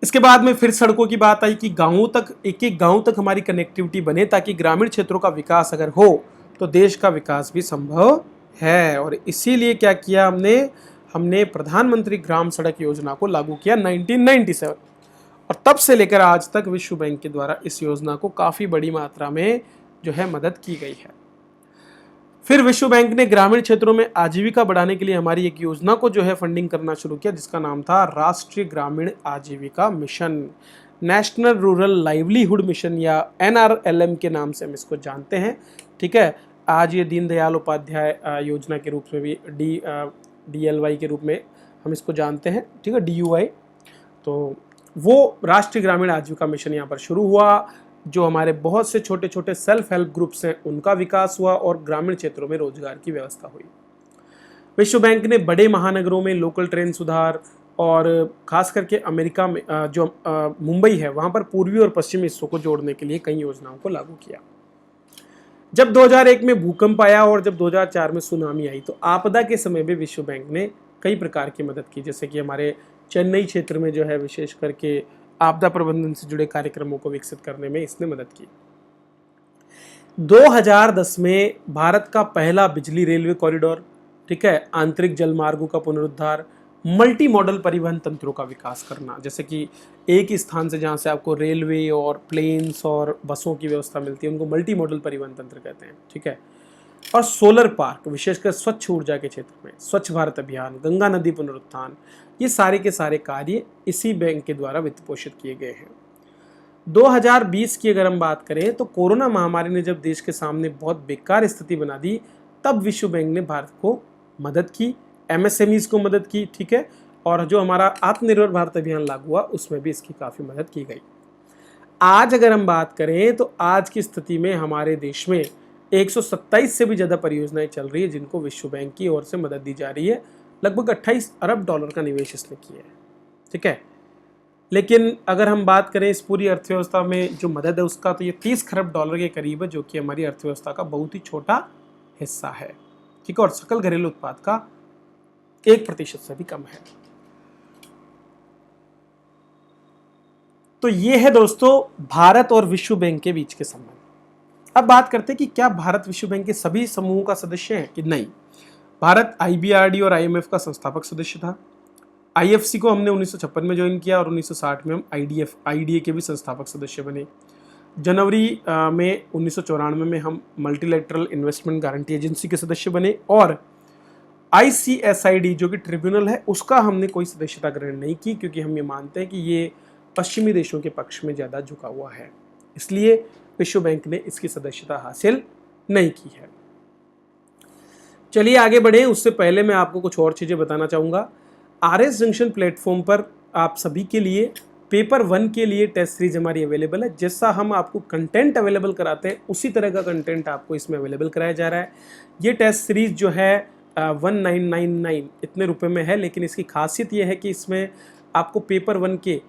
इसके बाद में फिर सड़कों की बात आई कि गांवों तक, एक एक गांव तक हमारी कनेक्टिविटी बने, ताकि ग्रामीण क्षेत्रों का विकास अगर हो तो देश का विकास भी संभव है। और इसीलिए क्या किया हमने प्रधानमंत्री ग्राम सड़क योजना को लागू किया 1997, और तब से लेकर आज तक विश्व बैंक के द्वारा इस योजना को काफ़ी बड़ी मात्रा में जो है मदद की गई है। फिर विश्व बैंक ने ग्रामीण क्षेत्रों में आजीविका बढ़ाने के लिए हमारी एक योजना को जो है फंडिंग करना शुरू किया, जिसका नाम था राष्ट्रीय ग्रामीण आजीविका mission, national rural livelihood mission, या NRLM के नाम से हम इसको जानते हैं। ठीक है, आज ये दीनदयाल उपाध्याय योजना के रूप में भी DLY के रूप में हम इसको जानते हैं। ठीक है, DUI। तो वो राष्ट्रीय ग्रामीण आजीविका मिशन यहाँ पर शुरू हुआ, जो हमारे बहुत से छोटे छोटे सेल्फ हेल्प ग्रुप्स हैं उनका विकास हुआ, और ग्रामीण क्षेत्रों में रोजगार की व्यवस्था हुई। विश्व बैंक ने बड़े महानगरों में लोकल ट्रेन सुधार, और खास करके अमेरिका में जो मुंबई है वहाँ पर पूर्वी और पश्चिमी हिस्सों को जोड़ने के लिए कई योजनाओं को लागू किया। जब 2001 में भूकंप आया और जब 2004 में सुनामी आई, तो आपदा के समय भी विश्व बैंक ने कई प्रकार की मदद की, जैसे कि हमारे चेन्नई क्षेत्र में जो है विशेष करके आपदा प्रबंधन से जुड़े कार्यक्रमों को विकसित करने में इसने मदद की। 2010 में भारत का पहला बिजली रेलवे कॉरिडोर, ठीक है, आंतरिक जल मार्गों का पुनरुद्धार, मल्टी मॉडल परिवहन तंत्रों का विकास करना, जैसे कि एक ही स्थान से जहाँ से आपको रेलवे और प्लेन्स और बसों की व्यवस्था मिलती है उनको मल्टी मॉडल परिवहन तंत्र कहते हैं। ठीक है, और सोलर पार्क, विशेषकर स्वच्छ ऊर्जा के क्षेत्र में, स्वच्छ भारत अभियान, गंगा नदी पुनरुत्थान, ये सारे के सारे कार्य इसी बैंक के द्वारा वित्त पोषित किए गए हैं। 2020 की अगर हम बात करें तो कोरोना महामारी ने जब देश के सामने बहुत बेकार स्थिति बना दी, तब विश्व बैंक ने भारत को मदद की, एमएसएमईज को मदद की, ठीक है, और जो हमारा आत्मनिर्भर भारत अभियान लागू हुआ उसमें भी इसकी काफ़ी मदद की गई। आज अगर हम बात करें तो आज की स्थिति में हमारे देश में 127 से भी ज़्यादा परियोजनाएं चल रही है जिनको विश्व बैंक की ओर से मदद दी जा रही है। लगभग 28 अरब डॉलर का निवेश इसने किया है, ठीक है। लेकिन अगर हम बात करें इस पूरी अर्थव्यवस्था में जो मदद है उसका, तो ये 30 खरब डॉलर के करीब है, जो कि हमारी अर्थव्यवस्था का बहुत ही छोटा हिस्सा है, ठीक है, और सकल घरेलू उत्पाद का 1% से भी कम है। तो ये है दोस्तों भारत और विश्व बैंक के बीच के संबंध। अब बात करते हैं कि क्या भारत विश्व बैंक के सभी समूहों का सदस्य है कि नहीं। भारत IBRD और IMF का संस्थापक सदस्य था। IFC को हमने 1956 में ज्वाइन किया और 1960 में हम IDA के भी संस्थापक सदस्य बने। जनवरी में 1994 में हम मल्टीलैटरल इन्वेस्टमेंट गारंटी एजेंसी के सदस्य बने, और ICSID जो कि ट्रिब्यूनल है उसका हमने कोई सदस्यता ग्रहण नहीं की, क्योंकि हम ये मानते हैं कि ये पश्चिमी देशों के पक्ष में ज़्यादा झुका हुआ है, इसलिए विश्व बैंक ने इसकी सदस्यता हासिल नहीं की है। चलिए आगे बढ़े, उससे पहले मैं आपको कुछ और चीज़ें बताना चाहूँगा। RS जंक्शन प्लेटफॉर्म पर आप सभी के लिए पेपर 1 के लिए टेस्ट सीरीज हमारी अवेलेबल है। जैसा हम आपको कंटेंट अवेलेबल कराते हैं उसी तरह का कंटेंट आपको इसमें अवेलेबल कराया जा रहा है। ये टेस्ट सीरीज जो है 1999 इतने रुपए में है, लेकिन इसकी खासियत ये है कि इसमें आपको पेपर 1 के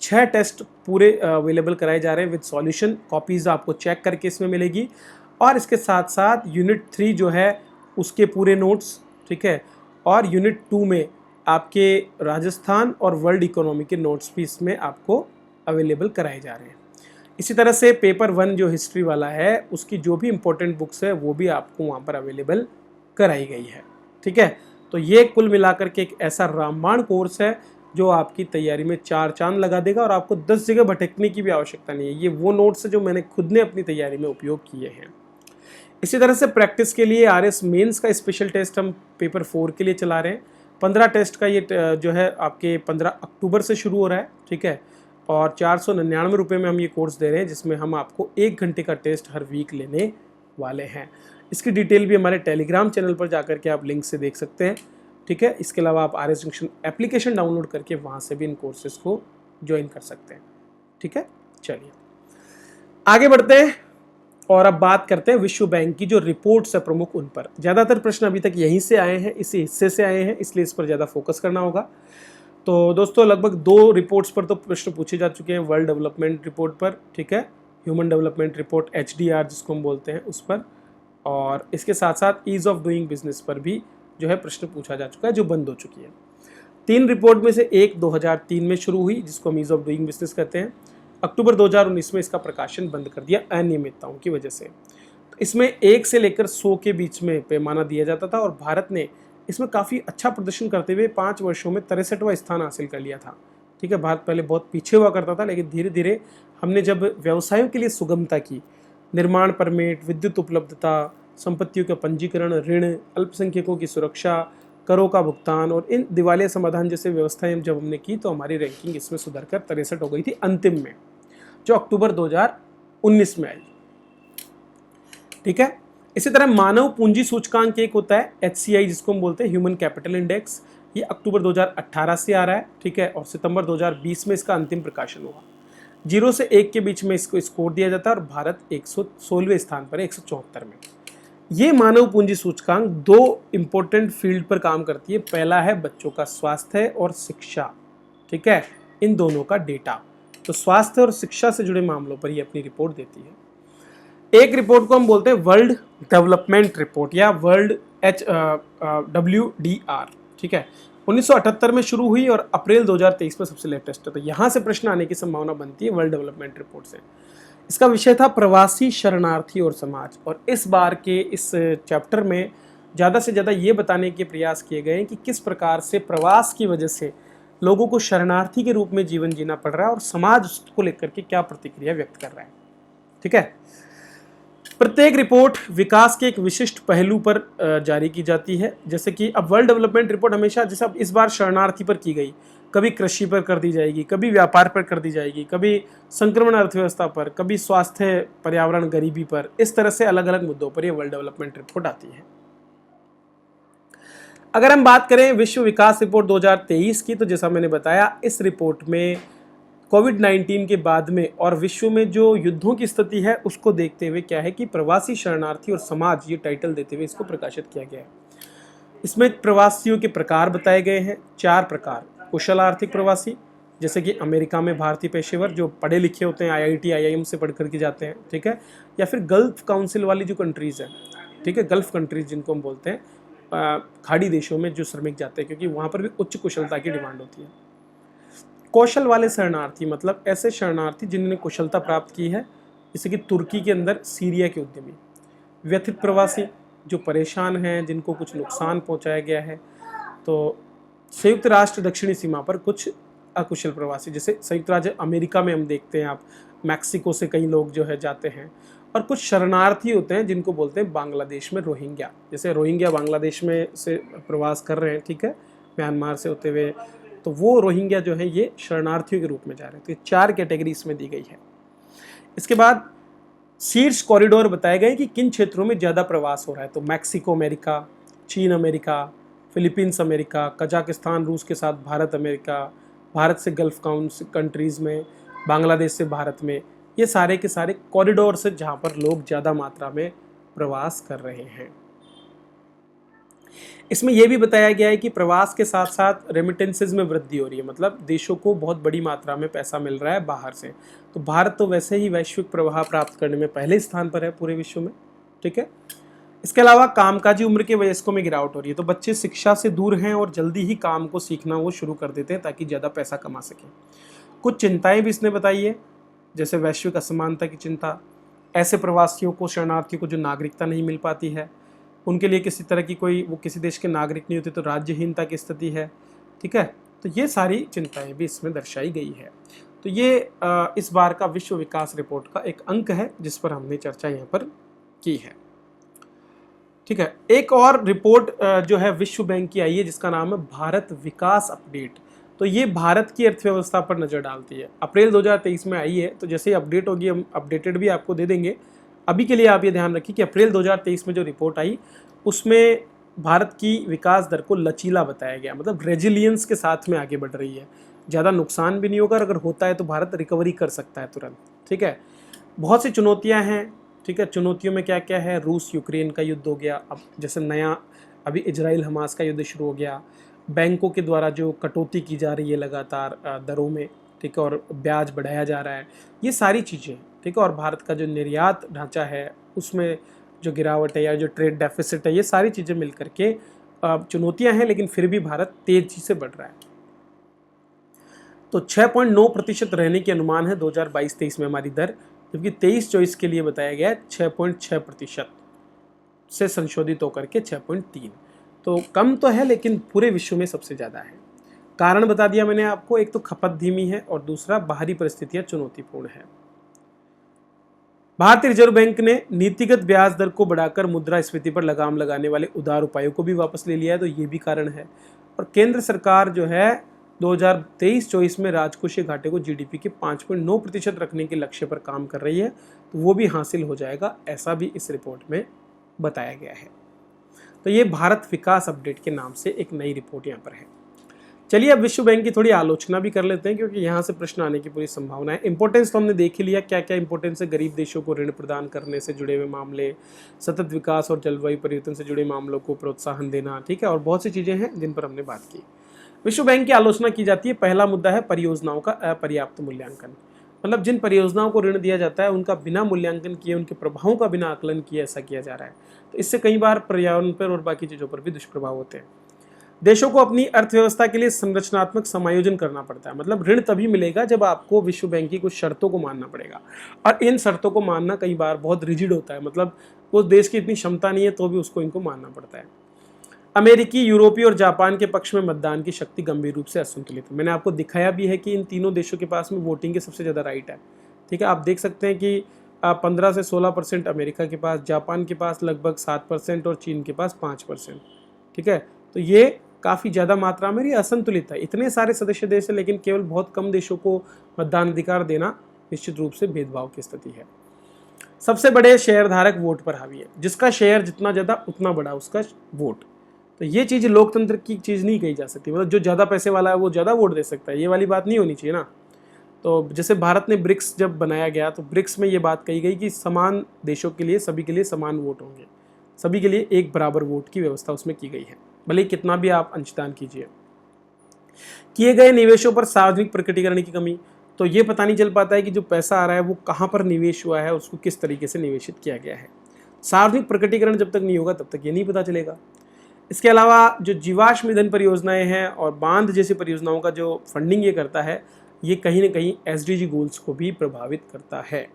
6 टेस्ट पूरे अवेलेबल कराए जा रहे हैं विद सॉल्यूशन। कॉपीज़ आपको चेक करके इसमें मिलेगी, और इसके साथ साथ यूनिट 3 जो है उसके पूरे नोट्स, ठीक है, और यूनिट 2 में आपके राजस्थान और वर्ल्ड इकोनॉमी के नोट्स भी इसमें आपको अवेलेबल कराए जा रहे हैं। इसी तरह से पेपर 1 जो हिस्ट्री वाला है उसकी जो भी इंपॉर्टेंट बुक्स है वो भी आपको वहाँ पर अवेलेबल कराई गई है, ठीक है। तो ये कुल मिलाकर के एक ऐसा रामबाण कोर्स है जो आपकी तैयारी में 4 चांद लगा देगा, और आपको 10 जगह भटकने की भी आवश्यकता नहीं है। ये वो नोट्स है जो मैंने खुद ने अपनी तैयारी में उपयोग किए हैं। इसी तरह से प्रैक्टिस के लिए RS मेंस का स्पेशल टेस्ट हम पेपर 4 के लिए चला रहे हैं। 15 टेस्ट का ये जो है आपके 15 अक्टूबर से शुरू हो रहा है, ठीक है, और 499 रुपये में हम ये कोर्स दे रहे हैं, जिसमें हम आपको 1 घंटे का टेस्ट हर वीक लेने वाले हैं। इसकी डिटेल भी हमारे टेलीग्राम चैनल पर जाकर के आप लिंक से देख सकते हैं, ठीक है। इसके अलावा आप RS जंक्शन एप्लीकेशन डाउनलोड करके वहाँ से भी इन कोर्सेज को ज्वाइन कर सकते हैं, ठीक है। चलिए आगे बढ़ते हैं और अब बात करते हैं विश्व बैंक की जो रिपोर्ट्स है प्रमुख, उन पर। ज़्यादातर प्रश्न अभी तक यहीं से आए हैं, इसी हिस्से से आए हैं, इसलिए इस पर ज़्यादा फोकस करना होगा। तो दोस्तों लगभग 2 रिपोर्ट्स पर तो प्रश्न पूछे जा चुके हैं। वर्ल्ड डेवलपमेंट रिपोर्ट पर, ठीक है, ह्यूमन डेवलपमेंट रिपोर्ट HDR जिसको हम बोलते हैं उस पर, और इसके साथ साथ ईज़ ऑफ डूइंग बिजनेस पर भी जो है प्रश्न पूछा जा चुका है, जो बंद हो चुकी है। 3 रिपोर्ट में से एक 2003 में शुरू हुई जिसको हम ईज़ ऑफ डूइंग बिजनेस कहते हैं। अक्टूबर 2019 में इसका प्रकाशन बंद कर दिया अनियमितताओं की वजह से। तो इसमें 1 से लेकर 100 के बीच में पैमाना दिया जाता था, और भारत ने इसमें काफ़ी अच्छा प्रदर्शन करते हुए 5 वर्षों में 63वां स्थान हासिल कर लिया था, ठीक है। भारत पहले बहुत पीछे हुआ करता था, लेकिन धीरे धीरे हमने जब व्यवसायों के लिए सुगमता की, निर्माण परमिट, विद्युत उपलब्धता, संपत्तियों का पंजीकरण, ऋण, अल्पसंख्यकों की सुरक्षा, करों का भुगतान और इन दिवालिया समाधान जैसे व्यवस्थाएं जब हमने की, तो हमारी रैंकिंग इसमें सुधरकर 63 हो गई थी अंतिम में, जो अक्टूबर 2019 में आई, ठीक है। इसी तरह मानव पूंजी सूचकांक एक होता है HCI जिसको हम बोलते हैं ह्यूमन कैपिटल इंडेक्स। ये अक्टूबर 2018 से आ रहा है, ठीक है, और सितंबर 2020 में इसका अंतिम प्रकाशन हुआ। 0 से 1 के बीच में इसको स्कोर दिया जाता है, और भारत 116वें स्थान पर है 174 में। ये मानव पूंजी सूचकांक 2 इंपॉर्टेंट फील्ड पर काम करती है। पहला है बच्चों का स्वास्थ्य और शिक्षा, ठीक है, इन दोनों का डेटा। तो स्वास्थ्य और शिक्षा से जुड़े मामलों पर ये अपनी रिपोर्ट देती है। एक रिपोर्ट को हम बोलते हैं वर्ल्ड डेवलपमेंट रिपोर्ट या वर्ल्ड WDR, ठीक है। 1978 में शुरू हुई और अप्रैल 2023 में सबसे लेटेस्ट है। तो यहाँ से प्रश्न आने की संभावना बनती है वर्ल्ड डेवलपमेंट रिपोर्ट से। इसका विषय था प्रवासी, शरणार्थी और समाज, और इस बार के इस चैप्टर में ज़्यादा से ज़्यादा ये बताने के प्रयास किए गए हैं कि किस प्रकार से प्रवास की वजह से लोगों को शरणार्थी के रूप में जीवन जीना पड़ रहा है, और समाज उसको लेकर के क्या प्रतिक्रिया व्यक्त कर रहा है, ठीक है। प्रत्येक रिपोर्ट विकास के एक विशिष्ट पहलू पर जारी की जाती है। जैसे कि अब वर्ल्ड डेवलपमेंट रिपोर्ट हमेशा, जैसे अब इस बार शरणार्थी पर की गई, कभी कृषि पर कर दी जाएगी, कभी व्यापार पर कर दी जाएगी, कभी संक्रमण अर्थव्यवस्था पर, कभी स्वास्थ्य, पर्यावरण, गरीबी पर। इस तरह से अलग अलग मुद्दों पर यह वर्ल्ड डेवलपमेंट रिपोर्ट आती है। अगर हम बात करें विश्व विकास रिपोर्ट 2023 की, तो जैसा मैंने बताया, इस रिपोर्ट में कोविड-19 के बाद में और विश्व में जो युद्धों की स्थिति है उसको देखते हुए क्या है कि प्रवासी, शरणार्थी और समाज, ये टाइटल देते हुए इसको प्रकाशित किया गया है। इसमें प्रवासियों के प्रकार बताए गए हैं, 4 प्रकार। कुशल आर्थिक प्रवासी, जैसे कि अमेरिका में भारतीय पेशेवर जो पढ़े लिखे होते हैं, IIT IIM से पढ़ करके जाते हैं, ठीक है, या फिर गल्फ काउंसिल वाली जो कंट्रीज़ हैं, ठीक है, गल्फ कंट्रीज जिनको हम बोलते हैं, खाड़ी देशों में जो श्रमिक जाते हैं, क्योंकि वहाँ पर भी उच्च कुशलता की डिमांड होती है। कौशल वाले शरणार्थी, मतलब ऐसे शरणार्थी जिन्होंने कुशलता प्राप्त की है, जैसे कि तुर्की के अंदर सीरिया के उद्यमी। व्यथित प्रवासी, जो परेशान हैं, जिनको कुछ नुकसान पहुंचाया गया है। तो संयुक्त राष्ट्र दक्षिणी सीमा पर कुछ अकुशल प्रवासी, जैसे संयुक्त राज्य अमेरिका में हम देखते हैं, आप मैक्सिको से कई लोग जो है जाते हैं। और कुछ शरणार्थी होते हैं जिनको बोलते हैं बांग्लादेश में रोहिंग्या, जैसे रोहिंग्या बांग्लादेश में से प्रवास कर रहे हैं, ठीक है, म्यांमार से होते हुए, तो वो रोहिंग्या जो है ये शरणार्थियों के रूप में जा रहे हैं। तो ये 4 कैटेगरी इसमें दी गई है। इसके बाद शीर्ष कॉरिडोर बताए गए कि किन क्षेत्रों में ज़्यादा प्रवास हो रहा है। तो मैक्सिको अमेरिका, चीन अमेरिका, फिलीपींस अमेरिका, कजाकिस्तान रूस के साथ भारत अमेरिका, भारत से गल्फ कंट्रीज़ में, बांग्लादेश से भारत में, ये सारे के सारे कॉरिडोर से जहाँ पर लोग ज़्यादा मात्रा में प्रवास कर रहे हैं। इसमें यह भी बताया गया है कि प्रवास के साथ साथ रेमिटेंसेज में वृद्धि हो रही है, मतलब देशों को बहुत बड़ी मात्रा में पैसा मिल रहा है बाहर से। तो भारत तो वैसे ही वैश्विक प्रवाह प्राप्त करने में पहले स्थान पर है पूरे विश्व में, ठीक है। इसके अलावा कामकाजी उम्र के वयस्कों में गिरावट हो रही है। तो बच्चे शिक्षा से दूर हैं और जल्दी ही काम को सीखना वो शुरू कर देते हैं ताकि ज़्यादा पैसा कमा सकें। कुछ चिंताएं भी इसने बताई है, जैसे वैश्विक असमानता की चिंता, ऐसे प्रवासियों को, शरणार्थियों को जो नागरिकता नहीं मिल पाती है, उनके लिए किसी तरह की कोई, वो किसी देश के नागरिक नहीं होते तो राज्यहीनता की स्थिति है, ठीक है। तो ये सारी चिंताएं भी इसमें दर्शाई गई है। तो ये इस बार का विश्व विकास रिपोर्ट का एक अंक है जिस पर हमने चर्चा यहाँ पर की है, ठीक है। एक और रिपोर्ट जो है विश्व बैंक की आई है जिसका नाम है भारत विकास अपडेट। तो ये भारत की अर्थव्यवस्था पर नज़र डालती है, अप्रैल 2023 में आई है। तो जैसे ही अपडेट होगी हम अपडेटेड भी आपको दे देंगे। अभी के लिए आप ये ध्यान रखिए कि अप्रैल 2023 में जो रिपोर्ट आई उसमें भारत की विकास दर को लचीला बताया गया, मतलब रेजिलियंस के साथ में आगे बढ़ रही है, ज़्यादा नुकसान भी नहीं होगा, अगर होता है तो भारत रिकवरी कर सकता है तुरंत, ठीक है। बहुत सी चुनौतियाँ हैं, ठीक है। चुनौतियों में क्या क्या है, रूस यूक्रेन का युद्ध हो गया, अब जैसे नया अभी इजराइल हमास का युद्ध शुरू हो गया, बैंकों के द्वारा जो कटौती की जा रही है लगातार दरों में, ठीक है, और ब्याज बढ़ाया जा रहा है, ये सारी चीज़ें, ठीक है। और भारत का जो निर्यात ढांचा है उसमें जो गिरावट है या जो ट्रेड डेफिसिट है, ये सारी चीज़ें मिलकर के चुनौतियां हैं, लेकिन फिर भी भारत तेजी से बढ़ रहा है। तो 6.9% रहने की अनुमान है 2022-23 में हमारी दर, जबकि 23-24 के लिए बताया गया है 6.6% से संशोधित होकर के 6.3। तो कम तो है लेकिन पूरे विश्व में सबसे ज़्यादा है। कारण बता दिया मैंने आपको, एक तो खपत धीमी है और दूसरा बाहरी परिस्थितियां चुनौतीपूर्ण है। भारतीय रिजर्व बैंक ने नीतिगत ब्याज दर को बढ़ाकर मुद्रास्फीति पर लगाम लगाने वाले उदार उपायों को भी वापस ले लिया है, तो ये भी कारण है। और केंद्र सरकार जो है 2023-24 में राजकोषीय घाटे को जीडीपी के 5.9% रखने के लक्ष्य पर काम कर रही है, तो वो भी हासिल हो जाएगा, ऐसा भी इस रिपोर्ट में बताया गया है। तो ये भारत विकास अपडेट के नाम से एक नई रिपोर्ट यहाँ पर है। चलिए अब विश्व बैंक की थोड़ी आलोचना भी कर लेते हैं, क्योंकि यहाँ से प्रश्न आने की पूरी संभावना है। इंपॉर्टेंस तो हमने देख ही लिया, क्या क्या इंपॉर्टेंस है, गरीब देशों को ऋण प्रदान करने से जुड़े हुए मामले, सतत विकास और जलवायु परिवर्तन से जुड़े मामलों को प्रोत्साहन देना, ठीक है, और बहुत सी चीज़ें हैं जिन पर हमने बात की। विश्व बैंक की आलोचना की जाती है। पहला मुद्दा है परियोजनाओं का अपर्याप्त मूल्यांकन, मतलब जिन परियोजनाओं को ऋण दिया जाता है उनका बिना मूल्यांकन किए, उनके प्रभावों का बिना आकलन किए ऐसा किया जा रहा है। तो इससे कई बार पर्यावरण पर और बाकी चीज़ों पर भी दुष्प्रभाव होते हैं। देशों को अपनी अर्थव्यवस्था के लिए संरचनात्मक समायोजन करना पड़ता है, मतलब ऋण तभी मिलेगा जब आपको विश्व बैंक की कुछ शर्तों को मानना पड़ेगा, और इन शर्तों को मानना कई बार बहुत रिजिड होता है, मतलब उस देश की इतनी क्षमता नहीं है तो भी उसको इनको मानना पड़ता है। अमेरिकी, यूरोपीय और जापान के पक्ष में मतदान की शक्ति गंभीर रूप से असंतुलित है। मैंने आपको दिखाया भी है कि इन तीनों देशों के पास में वोटिंग के सबसे ज़्यादा राइट है, ठीक है। आप देख सकते हैं कि 15 से 16% अमेरिका के पास, जापान के पास लगभग 7% और चीन के पास 5%। ठीक है, तो ये काफ़ी ज़्यादा मात्रा में ये असंतुलित है। इतने सारे सदस्य देश हैं लेकिन केवल बहुत कम देशों को मतदान अधिकार देना निश्चित रूप से भेदभाव की स्थिति है। सबसे बड़े शेयरधारक वोट पर हावी है, जिसका शेयर जितना ज़्यादा उतना बड़ा उसका वोट। तो ये चीज़ लोकतंत्र की चीज़ नहीं कही जा सकती, मतलब जो ज़्यादा पैसे वाला है वो ज़्यादा वोट दे सकता है, ये वाली बात नहीं होनी चाहिए ना। तो जैसे भारत ने ब्रिक्स जब बनाया गया तो ब्रिक्स में ये बात कही गई कि समान देशों के लिए, सभी के लिए समान वोट होंगे, सभी के लिए एक बराबर वोट की व्यवस्था उसमें की गई है, भले ही कितना भी आप अंशदान कीजिए। किए गए निवेशों पर सार्वजनिक प्रकटीकरण की कमी, तो ये पता नहीं चल पाता है कि जो पैसा आ रहा है वो कहाँ पर निवेश हुआ है, उसको किस तरीके से निवेशित किया गया है। सार्वजनिक प्रकटीकरण जब तक नहीं होगा तब तक ये नहीं पता चलेगा। इसके अलावा जो जीवाश्म ईंधन परियोजनाएं हैं और बांध जैसी परियोजनाओं का जो फंडिंग ये करता है, ये कहीं ना कहीं एसडीजी गोल्स को भी प्रभावित करता है।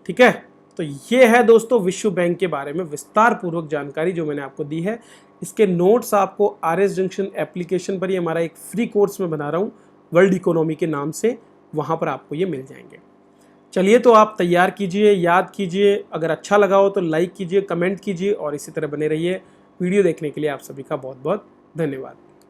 ठीक है, तो ये है दोस्तों विश्व बैंक के बारे में विस्तार पूर्वक जानकारी जो मैंने आपको दी है। इसके नोट्स आपको आरएस जंक्शन एप्लीकेशन पर ही हमारा एक फ्री कोर्स में बना रहा हूँ वर्ल्ड इकोनॉमी के नाम से, वहाँ पर आपको ये मिल जाएंगे। चलिए, तो आप तैयार कीजिए, याद कीजिए, अगर अच्छा लगा हो तो लाइक कीजिए, कमेंट कीजिए और इसी तरह बने रहिए। वीडियो देखने के लिए आप सभी का बहुत बहुत धन्यवाद।